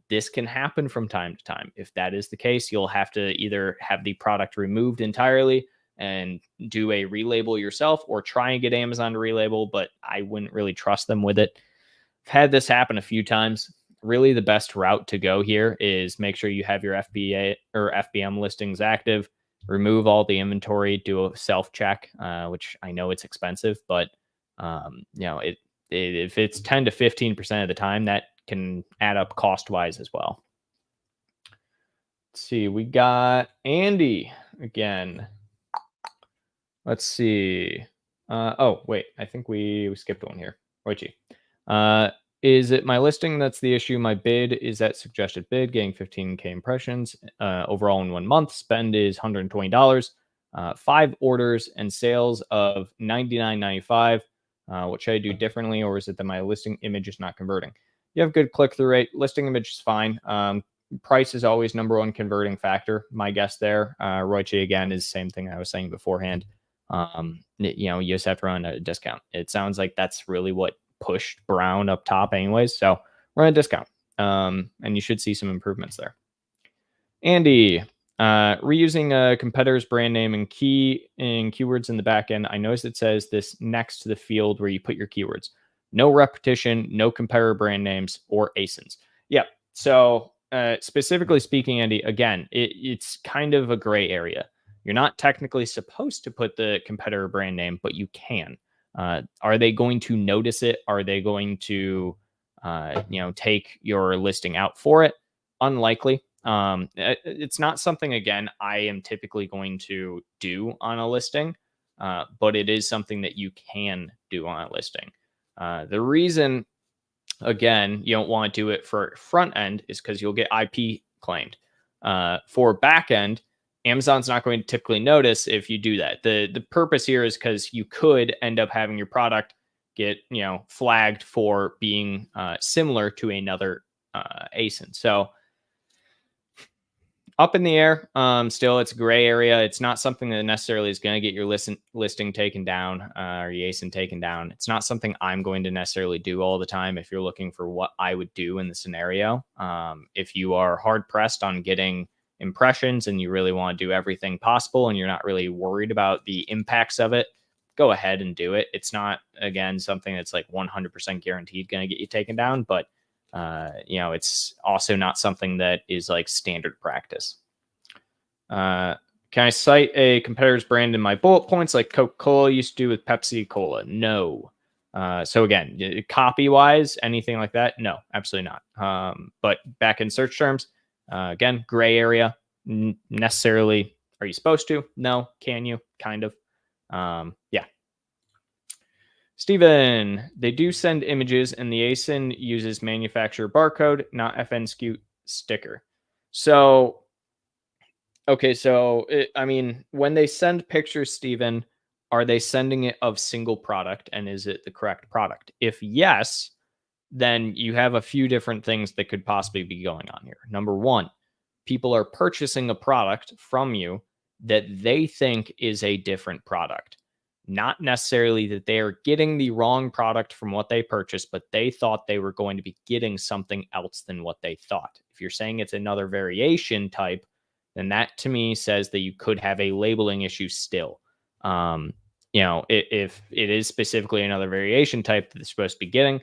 This can happen from time to time. If that is the case, you'll have to either have the product removed entirely and do a relabel yourself, or try and get Amazon to relabel, but I wouldn't really trust them with it. I've had this happen a few times. Really, the best route to go here is make sure you have your FBA or FBM listings active, remove all the inventory, do a self check, which I know it's expensive, but if it's 10 to 15% of the time, that can add up cost wise as well. Let's see, we got Andy again. Let's see. Oh, wait, I think we skipped one here. Roichi. Is it my listing that's the issue? My bid is that suggested bid, getting 15K impressions overall in 1 month. Spend is $120. 5 orders and sales of $99.95. What should I do differently, or is it that my listing image is not converting? You have good click-through rate. Listing image is fine. Price is always number one converting factor. My guess there. Roichi, again, is the same thing I was saying beforehand. You just have to run a discount. It sounds like that's really what pushed Brown up top anyways. So run a discount. And you should see some improvements there. Andy, reusing a competitor's brand name and keywords in the backend. I noticed it says this next to the field where you put your keywords. No repetition, no competitor brand names or ASINs. Yeah. So specifically speaking, Andy, again, it's kind of a gray area. You're not technically supposed to put the competitor brand name, but you can. Are they going to notice it? Are they going to, take your listing out for it? Unlikely. It's not something, again, I am typically going to do on a listing, but it is something that you can do on a listing. The reason, again, you don't want to do it for front end is because you'll get IP claimed. For back end, Amazon's not going to typically notice if you do that. The purpose here is because you could end up having your product get flagged for being similar to another ASIN. So up in the air. Still, it's a gray area. It's not something that necessarily is going to get your listing taken down or your ASIN taken down. It's not something I'm going to necessarily do all the time. If you're looking for what I would do in the scenario, if you are hard pressed on getting impressions and you really want to do everything possible and you're not really worried about the impacts of it, go ahead and do it. It's not, again, something that's like 100% guaranteed going to get you taken down, but it's also not something that is like standard practice. Can I cite a competitor's brand in my bullet points like Coca-Cola used to do with Pepsi Cola? No. So again, copy wise, anything like that? No, absolutely not. But back in search terms, again, gray area. Necessarily, are you supposed to? No. Can you? Kind of. Yeah. Steven, they do send images and the ASIN uses manufacturer barcode, not FNSKU sticker. So, okay, so when they send pictures, Steven, are they sending it of single product and is it the correct product? If yes, then you have a few different things that could possibly be going on here. Number one, people are purchasing a product from you that they think is a different product. Not necessarily that they are getting the wrong product from what they purchased, but they thought they were going to be getting something else than what they thought. If you're saying it's another variation type, then that to me says that you could have a labeling issue still. If it is specifically another variation type that they're supposed to be getting,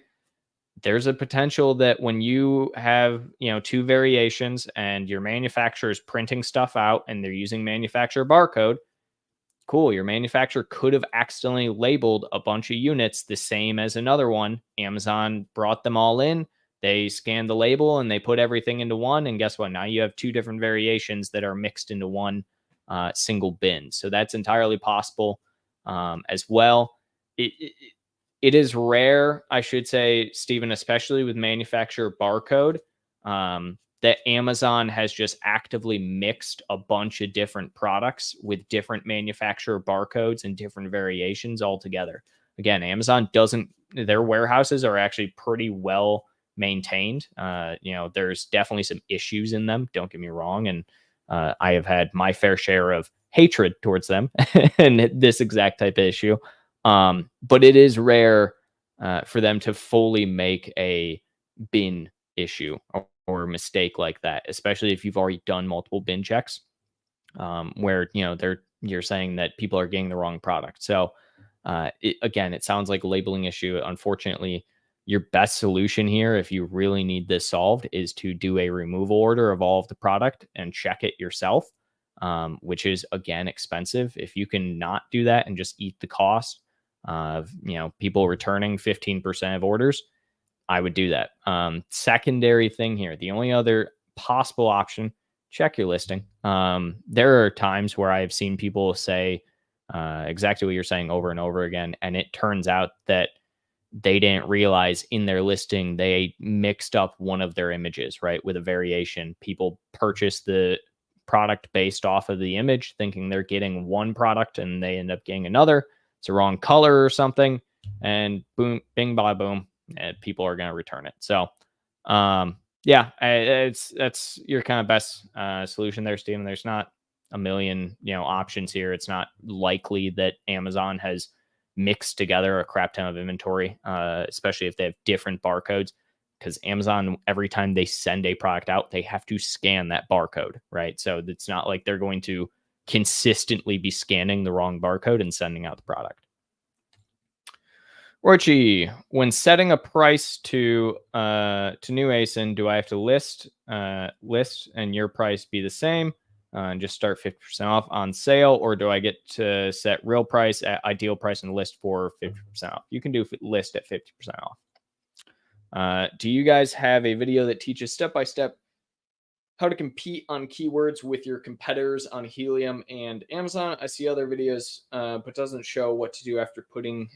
there's a potential that when you have, two variations and your manufacturer is printing stuff out and they're using manufacturer barcode, Cool. Your manufacturer could have accidentally labeled a bunch of units the same as another one. Amazon brought them all in. They scanned the label and they put everything into one. And guess what? Now you have two different variations that are mixed into one single bin. So that's entirely possible as well. It is rare, I should say, Stephen, especially with manufacturer barcode, that Amazon has just actively mixed a bunch of different products with different manufacturer barcodes and different variations all together. Again, Amazon doesn't, their warehouses are actually pretty well maintained. There's definitely some issues in them, don't get me wrong. And I have had my fair share of hatred towards them and this exact type of issue. But it is rare for them to fully make a bin issue or mistake like that, especially if you've already done multiple bin checks, where you're saying that people are getting the wrong product. So it sounds like a labeling issue. Unfortunately, your best solution here, if you really need this solved, is to do a removal order of all of the product and check it yourself, which is again expensive. If you can not do that and just eat the cost of people returning 15% of orders, I would do that. Secondary thing here, the only other possible option, check your listing. There are times where I've seen people say exactly what you're saying over and over again, and it turns out that they didn't realize in their listing they mixed up one of their images, right, with a variation. People purchase the product based off of the image, thinking they're getting one product, and they end up getting another. It's a wrong color or something, and boom, bing, bada, boom. And people are going to return it. So, that's your kind of best solution there, Steven. There's not a million, options here. It's not likely that Amazon has mixed together a crap ton of inventory, especially if they have different barcodes, because Amazon, every time they send a product out, they have to scan that barcode, right? So it's not like they're going to consistently be scanning the wrong barcode and sending out the product. Roichi, when setting a price to new ASIN, do I have to list and your price be the same and just start 50% off on sale, or do I get to set real price at ideal price and list for 50% off? You can do list at 50% off. Do you guys have a video that teaches step-by-step how to compete on keywords with your competitors on Helium and Amazon? I see other videos, but doesn't show what to do after putting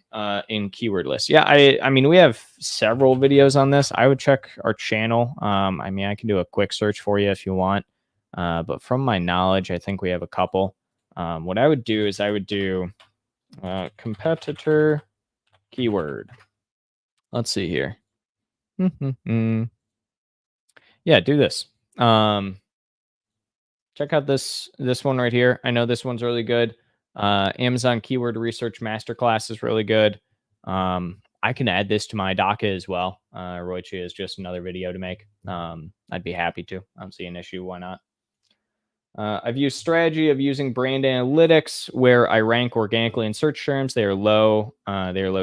in keyword lists. Yeah, I mean, we have several videos on this. I would check our channel. I can do a quick search for you if you want. But from my knowledge, I think we have a couple. What I would do is I would do competitor keyword. Let's see here. Yeah, do this. Check out this one right here. I know this one's really good. Amazon Keyword Research Masterclass is really good. I can add this to my docket as well. Roichi is just another video to make. I'd be happy to. I don't see an issue. Why not? I've used strategy of using brand analytics where I rank organically in search terms. They are low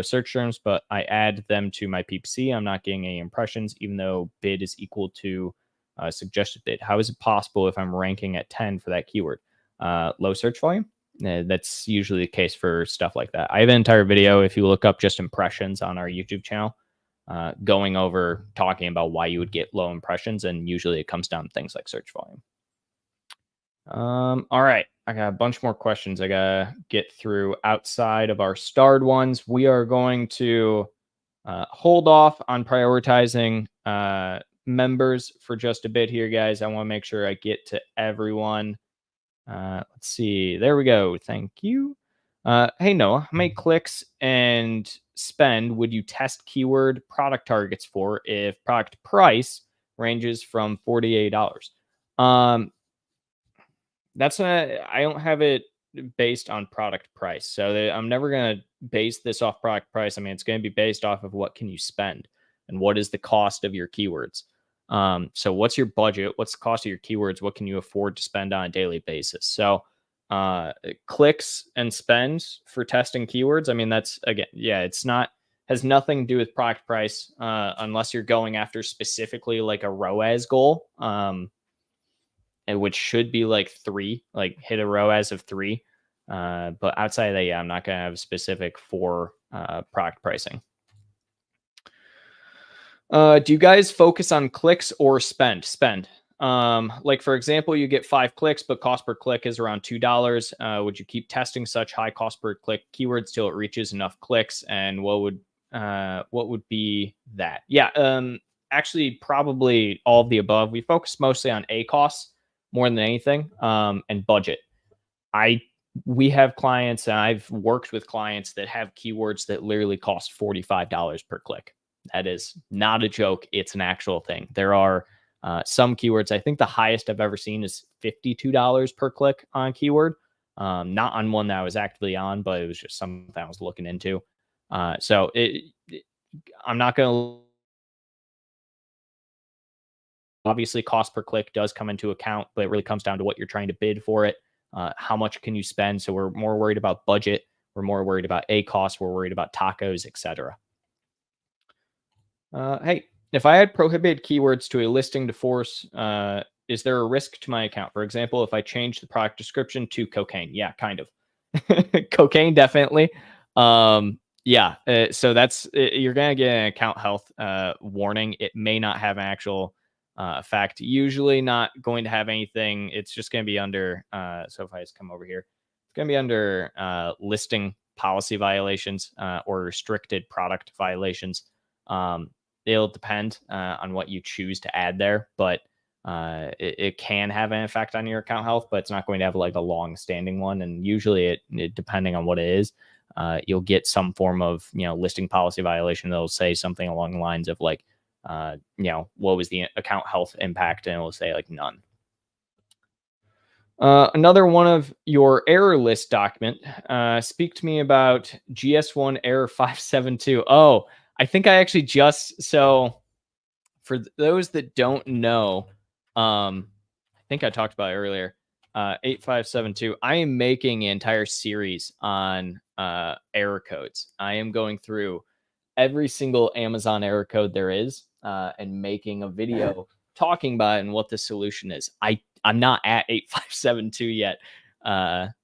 search terms, but I add them to my PPC. I'm not getting any impressions, even though bid is equal to suggested bid. How is it possible if I'm ranking at 10 for that keyword? Low search volume. That's usually the case for stuff like that. I have an entire video, if you look up just impressions on our YouTube channel, going over talking about why you would get low impressions, and usually it comes down to things like search volume. All right, I got a bunch more questions I gotta get through outside of our starred ones. We are going to hold off on prioritizing members for just a bit here, guys. I want to make sure I get to everyone. Let's see. There we go. Thank you. Hey, Noah, how many clicks and spend would you test keyword product targets for if product price ranges from $48? I don't have it based on product price. So I'm never going to base this off product price. I mean, it's going to be based off of what can you spend and what is the cost of your keywords. So what's your budget? What's the cost of your keywords? What can you afford to spend on a daily basis? So clicks and spends for testing keywords. I mean, that's, again, yeah, has nothing to do with product price unless you're going after specifically like a ROAS goal, and which should be like 3, like hit a ROAS of 3. But outside of that, yeah, I'm not going to have specific for product pricing. Do you guys focus on clicks or spend? Spend. Like for example, you get 5 clicks, but cost per click is around $2. Would you keep testing such high cost per click keywords till it reaches enough clicks? And what would be that? Yeah, actually, probably all of the above. We focus mostly on ACoS more than anything, and budget. We have clients, and I've worked with clients that have keywords that literally cost $45 per click. That is not a joke. It's an actual thing. There are some keywords. I think the highest I've ever seen is $52 per click on keyword. Not on one that I was actively on, but it was just something I was looking into. So I'm not going to. Obviously, cost per click does come into account, but it really comes down to what you're trying to bid for it. How much can you spend? So we're more worried about budget. We're more worried about ACoS. We're worried about tacos, etc. Hey, if I had prohibited keywords to a listing to force, is there a risk to my account? For example, if I change the product description to cocaine, yeah, kind of. Cocaine, definitely. Yeah, so that's you're gonna get an account health warning. It may not have an actual effect. Usually, not going to have anything. It's just gonna be under. So if I just come over here, it's gonna be under listing policy violations or restricted product violations. It'll depend on what you choose to add there, but it can have an effect on your account health, but it's not going to have like a long-standing one. And usually, it depending on what it is, you'll get some form of listing policy violation that'll say something along the lines of like, what was the account health impact, and it'll say like none. Another one of your error list document. Speak to me about GS1 error 572. Oh, I think I actually so for those that don't know, I think I talked about it earlier. 8572. I am making an entire series on error codes. I am going through every single Amazon error code there is and making a video talking about it and what the solution is. I'm not at 8572 yet,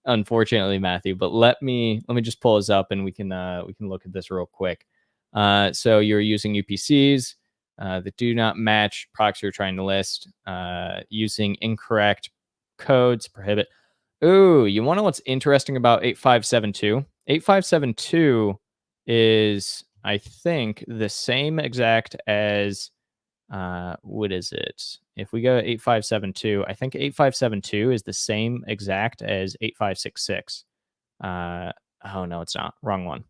unfortunately, Matthew. But let me just pull this up and we can look at this real quick. So you're using UPCs that do not match products you're trying to list, using incorrect codes prohibit. Ooh, you want to know what's interesting about 8572? 8572 is, I think, the same exact as what is it? If we go to 8572, I think 8572 is the same exact as 8566. Oh no, it's not. Wrong one.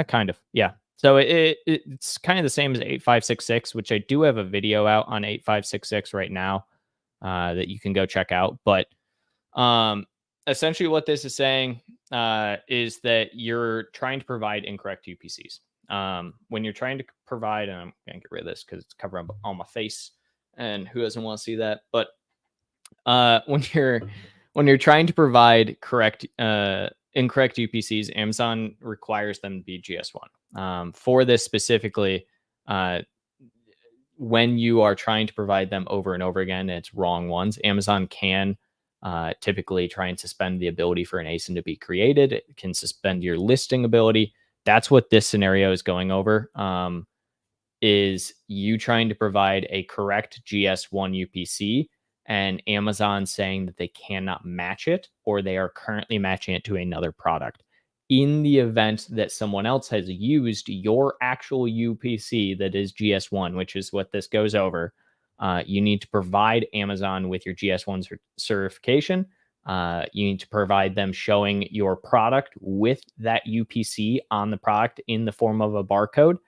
Kind of. Yeah. So it's kind of the same as 8566, which I do have a video out on 8566 right now that you can go check out. But essentially what this is saying is that you're trying to provide incorrect UPCs. When you're trying to provide, and I'm going to get rid of this because it's covering up on my face, and who doesn't want to see that? But when you're trying to provide incorrect UPCs, Amazon requires them to be GS1. For this specifically, when you are trying to provide them over and over again, and it's wrong ones, Amazon can typically try and suspend the ability for an ASIN to be created. It can suspend your listing ability. That's what this scenario is going over. Is you trying to provide a correct GS1 UPC and Amazon saying that they cannot match it, or they are currently matching it to another product. In the event that someone else has used your actual UPC that is GS1, which is what this goes over, you need to provide Amazon with your GS1 certification. You need to provide them showing your product with that UPC on the product in the form of a barcode.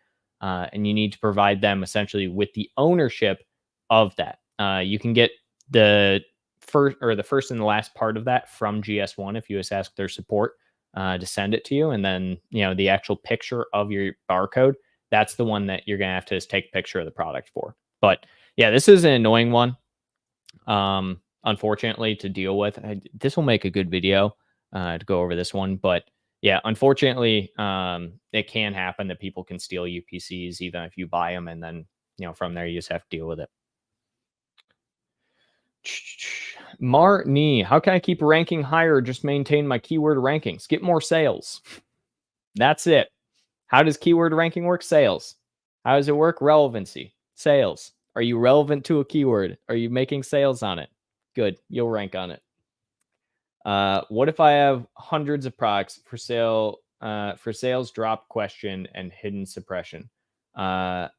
And you need to provide them essentially with the ownership of that. You can get the first and the last part of that from GS1 if you just ask their support to send it to you. And then, the actual picture of your barcode, that's the one that you're going to have to just take a picture of the product for. But yeah, this is an annoying one, unfortunately, to deal with. This will make a good video to go over this one. But yeah, unfortunately, it can happen that people can steal UPCs even if you buy them. And then, from there, you just have to deal with it. Marnie, how can I keep ranking higher or just maintain my keyword rankings? Get more sales. That's it. How does keyword ranking work? Sales. How does it work? Relevancy. Sales. Are you relevant to a keyword? Are you making sales on it? Good. You'll rank on it. What if I have hundreds of products for sale, for sales, drop question, and hidden suppression? I'm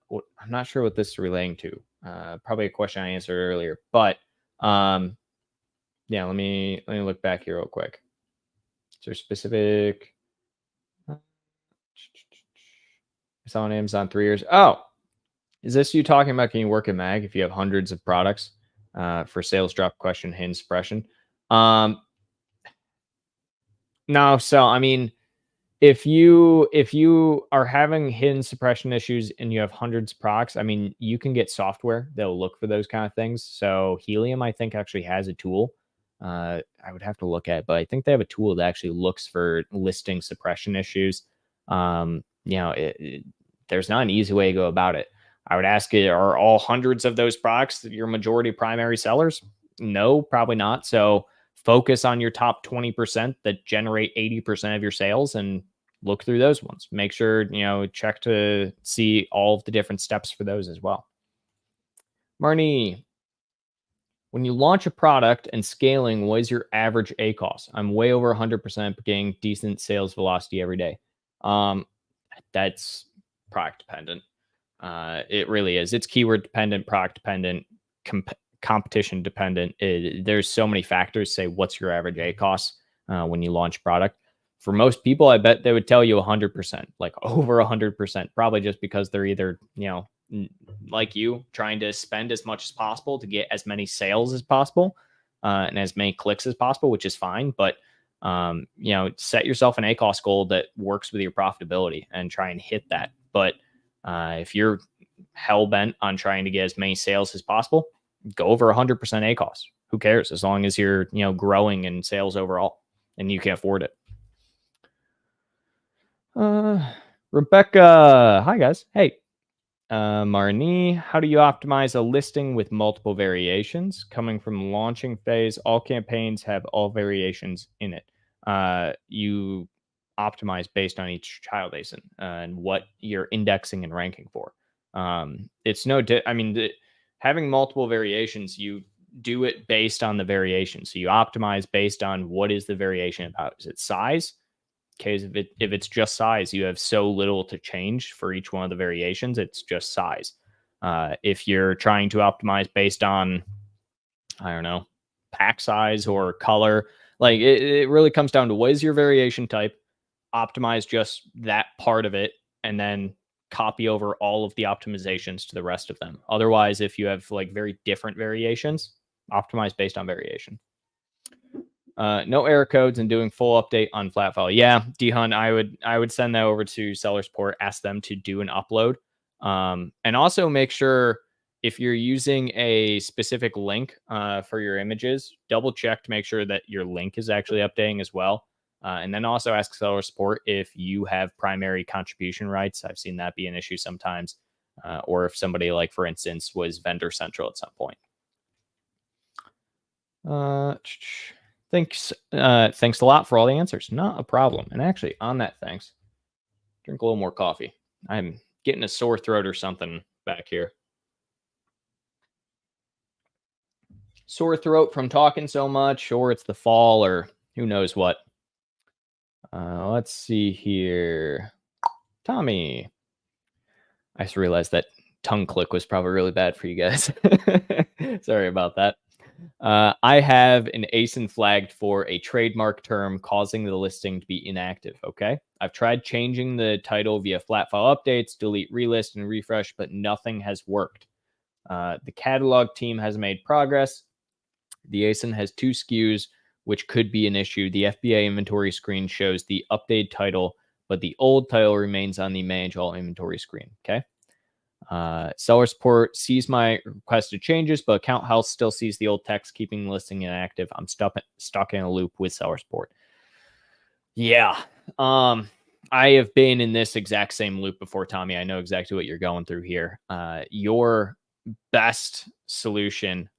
not sure what this is relating to. Probably a question I answered earlier, but yeah, let me look back here real quick. Is there specific? It's on Amazon 3 years. Oh, is this you talking about? Can you work a mag if you have hundreds of products for sales, drop question, hidden suppression? No. So I mean, if you are having hidden suppression issues and you have hundreds of products, I mean, you can get software that'll look for those kind of things. So Helium, I think, actually has a tool. I would have to look at it, but I think they have a tool that actually looks for listing suppression issues. There's not an easy way to go about it. I would ask it, are all hundreds of those products your majority primary sellers? No, probably not. So focus on your top 20% that generate 80% of your sales and look through those ones. Make sure, check to see all of the different steps for those as well. Marnie, when you launch a product and scaling, what is your average ACoS? I'm way over 100%, but getting decent sales velocity every day. That's product dependent. It really is. It's keyword dependent, product dependent, competition dependent. There's so many factors. Say, what's your average ACoS when you launch product? For most people, I bet they would tell you 100%, like over 100%, probably just because they're either, like you, trying to spend as much as possible to get as many sales as possible and as many clicks as possible, which is fine. But, set yourself an ACoS goal that works with your profitability and try and hit that. But if you're hell bent on trying to get as many sales as possible, go over 100% ACoS. Who cares? As long as you're, growing in sales overall and you can afford it. Rebecca, hi guys. Hey, Marnie, how do you optimize a listing with multiple variations? Coming from launching phase, all campaigns have all variations in it. You optimize based on each child ASIN and what you're indexing and ranking for. It's having multiple variations, you do it based on the variation. So you optimize based on what is the variation about. Is it size? Case if it's just size, you have so little to change for each one of the variations. It's just size. If you're trying to optimize based on, I don't know, pack size or color, like it really comes down to what is your variation type, optimize just that part of it, and then copy over all of the optimizations to the rest of them. Otherwise, if you have like very different variations, optimize based on variation. No error codes and doing full update on flat file. Yeah, D-Hunt, I would send that over to seller support, ask them to do an upload. And also make sure if you're using a specific link for your images, double check to make sure that your link is actually updating as well. And then also ask seller support if you have primary contribution rights. I've seen that be an issue sometimes. Or if somebody, like, for instance, was vendor central at some point. Thanks a lot for all the answers. Not a problem. And actually, on that, thanks. Drink a little more coffee. I'm getting a sore throat or something back here. Sore throat from talking so much, or it's the fall, or who knows what. Let's see here. Tommy. I just realized that tongue click was probably really bad for you guys. Sorry about that. I have an ASIN flagged for a trademark term causing the listing to be inactive. Okay. I've tried changing the title via flat file updates, delete, relist, and refresh, but nothing has worked. The catalog team has made progress. The ASIN has 2 SKUs, which could be an issue. The FBA inventory screen shows the update title, but the old title remains on the manage all inventory screen. Okay. Seller support sees my requested changes, but account health still sees the old text, keeping the listing inactive. I'm stuck in a loop with seller support. Yeah. I have been in this exact same loop before, Tommy. I know exactly what you're going through here. Your best solution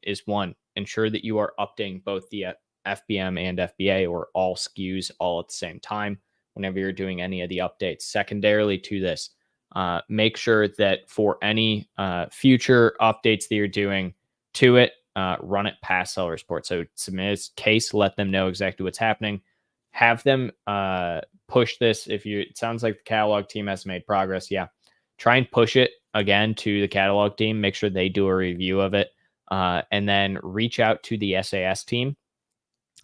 is one, ensure that you are updating both the FBM and FBA or all SKUs all at the same time whenever you're doing any of the updates. Secondarily to this, make sure that for any future updates that you're doing to it, run it past seller support. So submit a case, let them know exactly what's happening. Have them push this. It sounds like the catalog team has made progress. Yeah. Try and push it again to the catalog team. Make sure they do a review of it. And then reach out to the SAS team.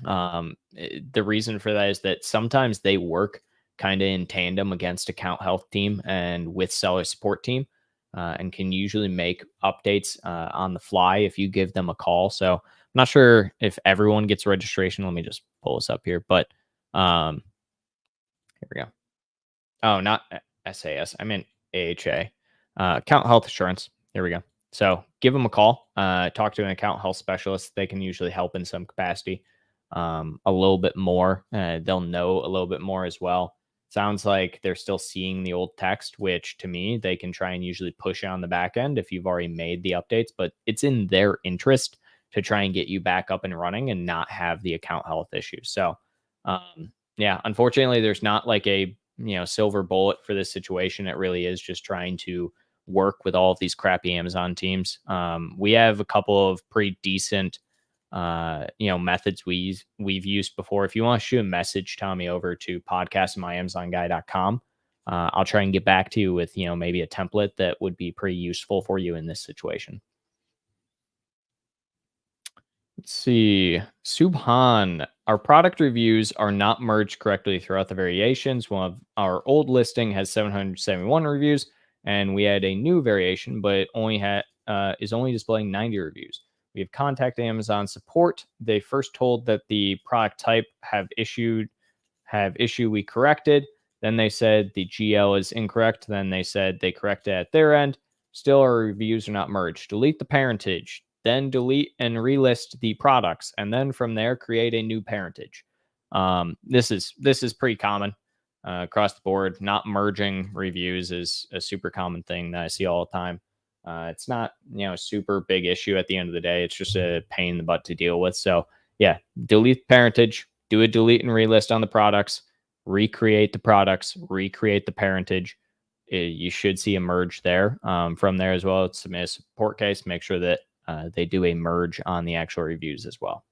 The reason for that is that sometimes they work kind of in tandem against account health team and with seller support team, and can usually make updates on the fly if you give them a call. So I'm not sure if everyone gets registration. Let me just pull this up here, but here we go. Oh, not SAS. I meant AHA, account health assurance. There we go. So give them a call, talk to an account health specialist. They can usually help in some capacity, a little bit more. They'll know a little bit more as well. Sounds like they're still seeing the old text, which to me, they can try and usually push it on the back end if you've already made the updates, but it's in their interest to try and get you back up and running and not have the account health issues. So, yeah, unfortunately, there's not like a silver bullet for this situation. It really is just trying to work with all of these crappy Amazon teams. We have a couple of pretty decent methods we've used before. If you want to shoot a message, Tommy, over to podcast@myamazonguy.com. I'll try and get back to you with maybe a template that would be pretty useful for you in this situation. Let's see. Subhan, our product reviews are not merged correctly throughout the variations. One of our old listing has 771 reviews, and we had a new variation, but it only is only displaying 90 reviews. We have contacted Amazon support. They first told that the product type have issue we corrected. Then they said the GL is incorrect. Then they said they corrected at their end. Still, our reviews are not merged. Delete the parentage. Then delete and relist the products, and then from there create a new parentage. This is pretty common across the board. Not merging reviews is a super common thing that I see all the time. It's not a super big issue at the end of the day. It's just a pain in the butt to deal with. So yeah, delete parentage, do a delete and relist on the products, recreate the products, recreate the parentage. You should see a merge there. From there as well, submit a support case. Make sure that they do a merge on the actual reviews as well.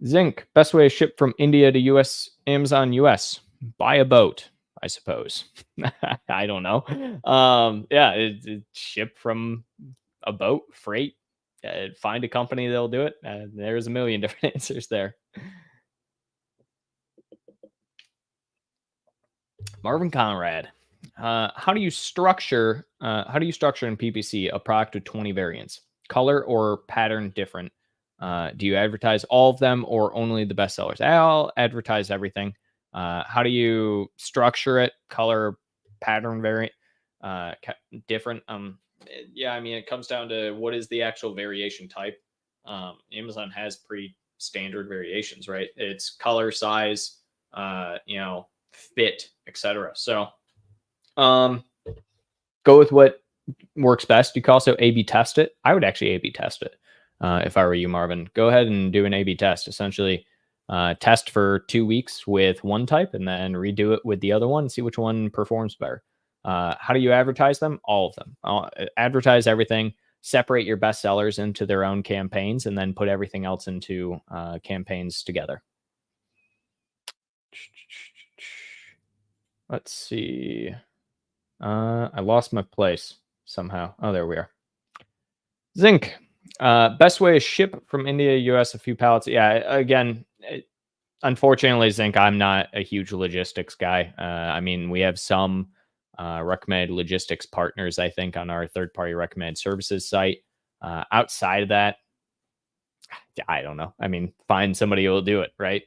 Zinc, best way to ship from India to US, Amazon US. Buy a boat, I suppose. I don't know. Yeah, it ship from a boat, freight. Find a company that'll do it. There's a million different answers there. Marvin Conrad, how do you structure in PPC a product with 20 variants, color or pattern different? Do you advertise all of them or only the best sellers? I'll advertise everything. How do you structure it? Color, pattern variant, different. Yeah, I mean, it comes down to what is the actual variation type. Amazon has pretty standard variations, right? It's color, size, fit, etc. So go with what works best. You can also A/B test it. I would actually A/B test it if I were you, Marvin. Go ahead and do an A/B test. Essentially, test for 2 weeks with one type and then redo it with the other one and see which one performs better. How do you advertise them? All of them. Advertise everything. Separate your best sellers into their own campaigns and then put everything else into campaigns together. Let's see. I lost my place somehow. Oh, there we are. Zinc. Best way to ship from India, US, a few pallets. Yeah, again, unfortunately, Zinc, I'm not a huge logistics guy. I mean, we have some recommended logistics partners, I think, on our third-party recommended services site. Outside of that, I don't know. I mean, find somebody who will do it, right?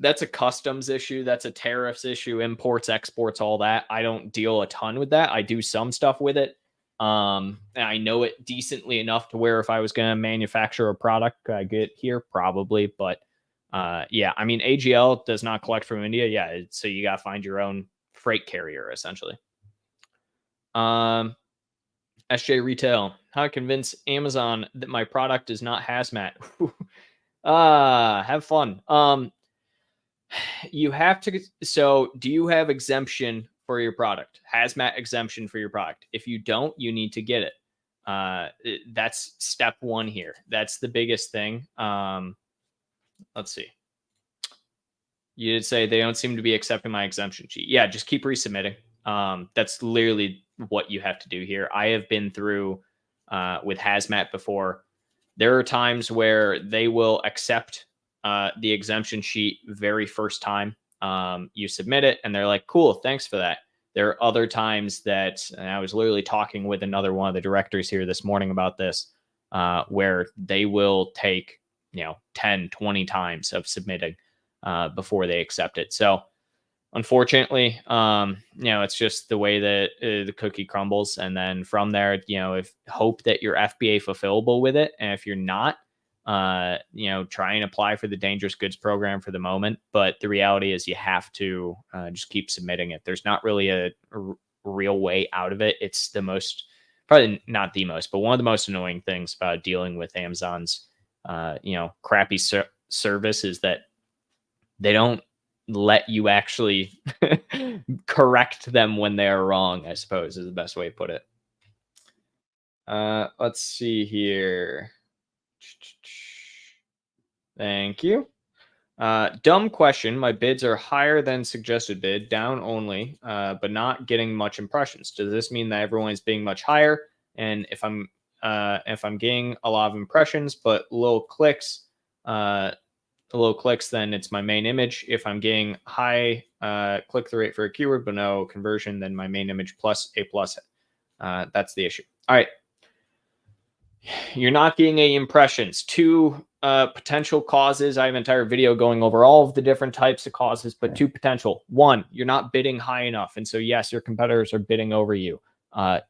That's a customs issue. That's a tariffs issue, imports, exports, all that. I don't deal a ton with that. I do some stuff with it. And I know it decently enough to where if I was going to manufacture a product, could I get here? Probably. But yeah, I mean, AGL does not collect from India. Yeah. So you got to find your own freight carrier, essentially. SJ Retail, how to convince Amazon that my product is not hazmat. Have fun. You have to. So, do you have exemption for your product? Hazmat exemption for your product. If you don't, you need to get it. That's step one here. That's the biggest thing. Let's see. You did say they don't seem to be accepting my exemption sheet. Yeah, just keep resubmitting. That's literally what you have to do here. I have been through with Hazmat before. There are times where they will accept the exemption sheet very first time you submit it, and they're like, cool, thanks for that. There are other times that, and I was literally talking with another one of the directors here this morning about this, where they will take, 10, 20 times of submitting before they accept it. So unfortunately, it's just the way that the cookie crumbles. And then from there, if hope that you're FBA fulfillable with it. And if you're not, try and apply for the dangerous goods program for the moment. But the reality is you have to just keep submitting it. There's not really a real way out of it. It's probably not the most, but one of the most annoying things about dealing with Amazon's, crappy service is that they don't let you actually correct them when they are wrong, I suppose, is the best way to put it. Let's see here. Thank you. Dumb question. My bids are higher than suggested bid, down only, but not getting much impressions. Does this mean that everyone is being much higher? And if I'm getting a lot of impressions but low clicks, then it's my main image. If I'm getting high click-through rate for a keyword but no conversion, then my main image plus a plus. That's the issue. All right. You're not getting any impressions. Two potential causes. I have an entire video going over all of the different types of causes, but two potential. One, you're not bidding high enough. And so, yes, your competitors are bidding over you.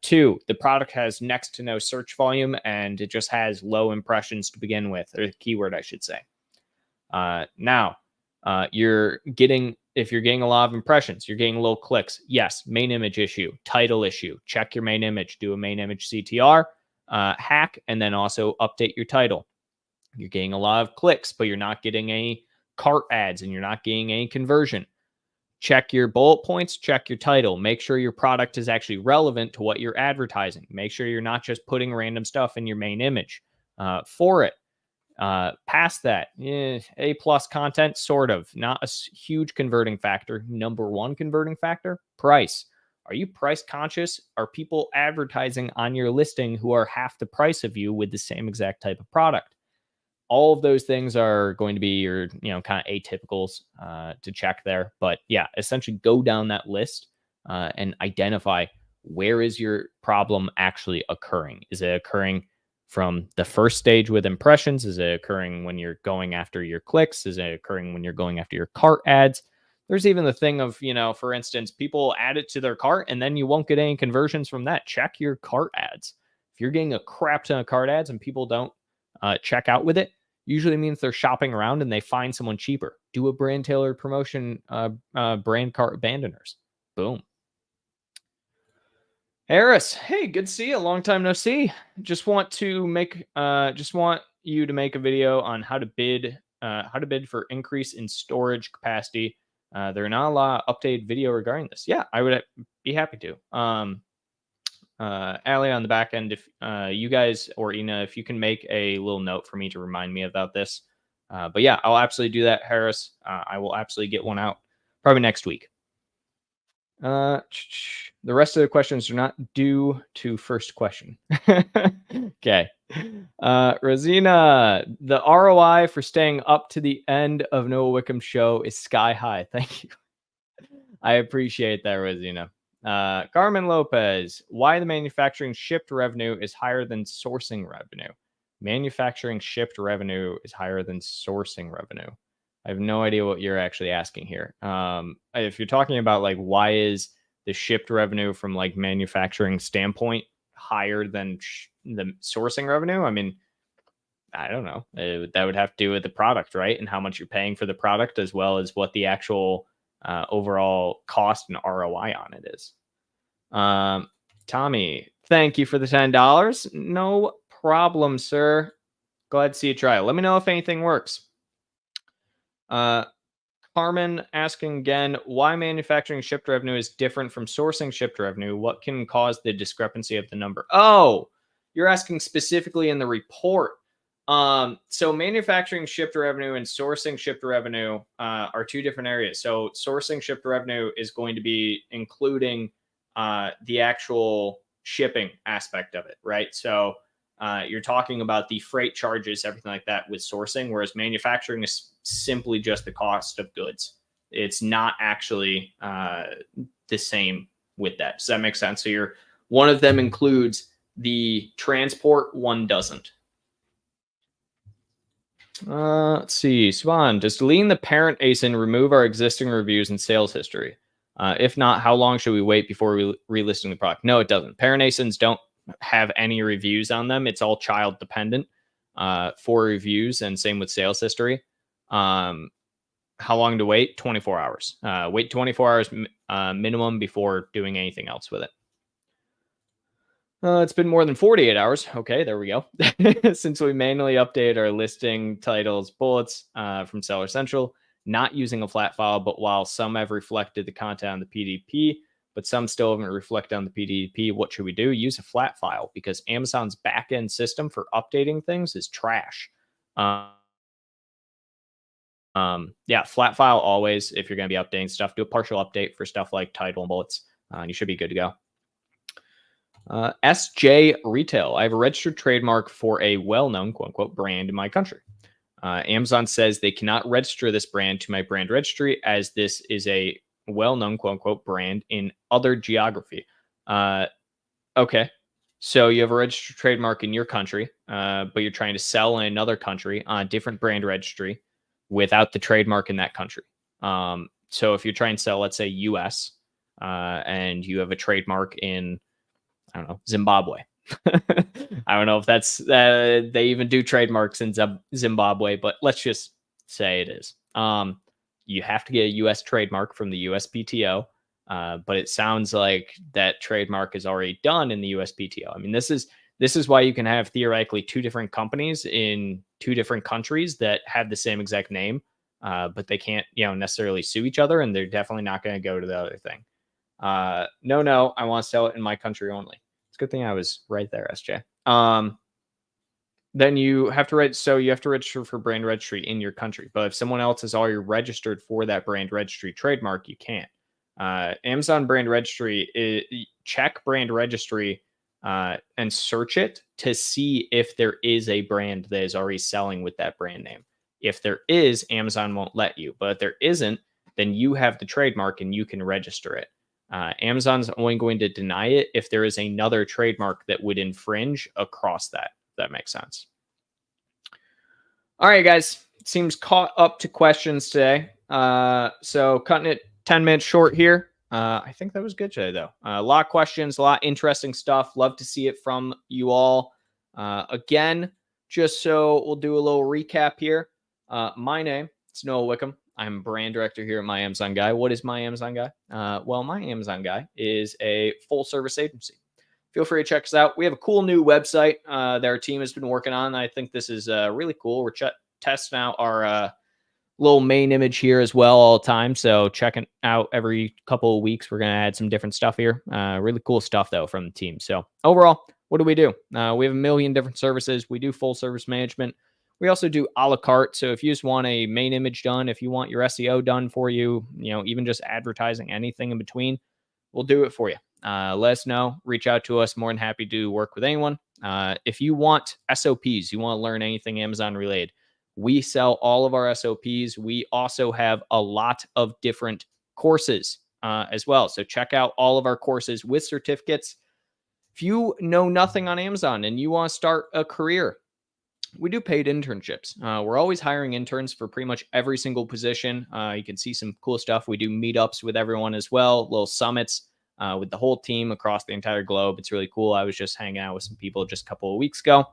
Two, the product has next to no search volume and it just has low impressions to begin with, or the keyword, I should say. Now, if you're getting a lot of impressions, you're getting low clicks. Yes, main image issue, title issue. Check your main image, do a main image CTR, hack, and then also update your title. You're getting a lot of clicks, but you're not getting any cart ads and you're not getting any conversion. Check your bullet points, check your title. Make sure your product is actually relevant to what you're advertising. Make sure you're not just putting random stuff in your main image for it. Past that, A+ content, sort of. Not a huge converting factor. Number one converting factor, price. Are you price conscious? Are people advertising on your listing who are half the price of you with the same exact type of product? All of those things are going to be your, kind of atypicals to check there. But yeah, essentially go down that list and identify where is your problem actually occurring. Is it occurring from the first stage with impressions? Is it occurring when you're going after your clicks? Is it occurring when you're going after your cart ads? There's even the thing of, for instance, people add it to their cart and then you won't get any conversions from that. Check your cart ads. If you're getting a crap ton of cart ads and people don't check out with it, usually means they're shopping around and they find someone cheaper. Do a brand tailored promotion, brand cart abandoners. Boom. Harris, hey, good to see you. Long time no see. Just want you to make a video on how to bid for increase in storage capacity. There are not a lot of updated video regarding this. Yeah, I would be happy to. Ali on the back end, if you guys or Ina, if you can make a little note for me to remind me about this. But yeah, I'll absolutely do that, Harris. I will absolutely get one out probably next week. The rest of the questions are not due to first question. Okay. Rosina, the ROI for staying up to the end of Noah Wickham's show is sky high. Thank you. I appreciate that, Rosina. Carmen Lopez, why the manufacturing shipped revenue is higher than sourcing revenue? Manufacturing shipped revenue is higher than sourcing revenue. I have no idea what you're actually asking here. If you're talking about like why is the shipped revenue from like manufacturing standpoint higher than the sourcing revenue, I mean, I don't know. That would have to do with the product, right? And how much you're paying for the product, as well as what the actual overall cost and ROI on it is. Tommy, thank you for the $10. No problem, sir. Glad to see you try. Let me know if anything works. Carmen asking again, why manufacturing shipped revenue is different from sourcing shipped revenue? What can cause the discrepancy of the number? Oh, you're asking specifically in the report. So manufacturing shipped revenue and sourcing shipped revenue are two different areas. So sourcing shipped revenue is going to be including the actual shipping aspect of it, right? So you're talking about the freight charges, everything like that with sourcing, whereas manufacturing is simply just the cost of goods. It's not actually the same with that. Does that make sense? So one of them includes the transport, one doesn't. Let's see. Swan, does deleting the parent ASIN remove our existing reviews and sales history? If not, how long should we wait before relisting the product? No, it doesn't. Parent ASINs don't have any reviews on them. It's all child dependent for reviews, and same with sales history. How long to wait? 24 hours. Wait 24 hours minimum before doing anything else with it. It's been more than 48 hours. Okay, there we go. Since we manually updated our listing titles bullets from Seller Central, not using a flat file, but while some have reflected the content on the PDP, but some still haven't reflected on the PDP, what should we do? Use a flat file, because Amazon's backend system for updating things is trash. Yeah, flat file always. If you're going to be updating stuff, do a partial update for stuff like title and bullets, and you should be good to go. SJ Retail. I have a registered trademark for a well-known quote unquote brand in my country. Amazon says they cannot register this brand to my brand registry, as this is a well-known quote unquote brand in other geography. Okay. So you have a registered trademark in your country, but you're trying to sell in another country on a different brand registry without the trademark in that country. So if you're trying to sell, let's say US, and you have a trademark in, I don't know, Zimbabwe. I don't know if that's they even do trademarks in Zimbabwe, but let's just say it is. You have to get a U.S. trademark from the USPTO, but it sounds like that trademark is already done in the USPTO. I mean, this is why you can have theoretically two different companies in two different countries that have the same exact name, but they can't, necessarily sue each other, and they're definitely not going to go to the other thing. No, I want to sell it in my country only. It's a good thing I was right there, SJ. Then you have to register for brand registry in your country. But if someone else is already registered for that brand registry trademark, you can't. Amazon brand registry, check brand registry and search it to see if there is a brand that is already selling with that brand name. If there is, Amazon won't let you. But if there isn't, then you have the trademark and you can register it. Amazon's only going to deny it if there is another trademark that would infringe across that. If that makes sense. All right, guys. Seems caught up to questions today. So cutting it 10 minutes short here. I think that was good today, though. A lot of questions, a lot of interesting stuff. Love to see it from you all. Again, just so we'll do a little recap here. My name is Noah Wickham. I'm brand director here at My Amazon Guy. What is My Amazon Guy? Well, My Amazon Guy is a full service agency. Feel free to check us out. We have a cool new website that our team has been working on. I think this is really cool. We're testing out our little main image here as well all the time. So checking out every couple of weeks. We're going to add some different stuff here. Really cool stuff, though, from the team. So overall, what do? We have a million different services. We do full service management. We also do a la carte. So if you just want a main image done, if you want your SEO done for you, even just advertising, anything in between, we'll do it for you. Let us know. Reach out to us. More than happy to work with anyone. If you want SOPs, you want to learn anything Amazon related, we sell all of our SOPs. We also have a lot of different courses as well. So check out all of our courses with certificates. If you know nothing on Amazon and you want to start a career, we do paid internships. We're always hiring interns for pretty much every single position. You can see some cool stuff. We do meetups with everyone as well, little summits with the whole team across the entire globe. It's really cool. I was just hanging out with some people just a couple of weeks ago.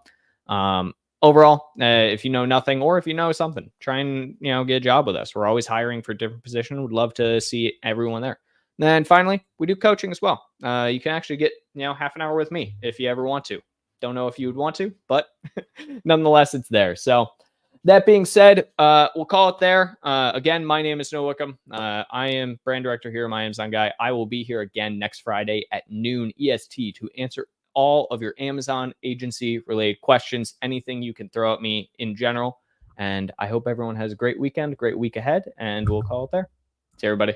Overall, if you know nothing or if you know something, try and get a job with us. We're always hiring for different positions. Would love to see everyone there. Then finally, we do coaching as well. You can actually get, half an hour with me if you ever want to. Don't know if you would want to, but nonetheless, it's there. So that being said, we'll call it there. Again, my name is Noah Wickham. I am brand director here at My Amazon Guy. I will be here again next Friday at noon EST to answer all of your Amazon agency related questions, anything you can throw at me in general. And I hope everyone has a great weekend, great week ahead, and we'll call it there. See everybody.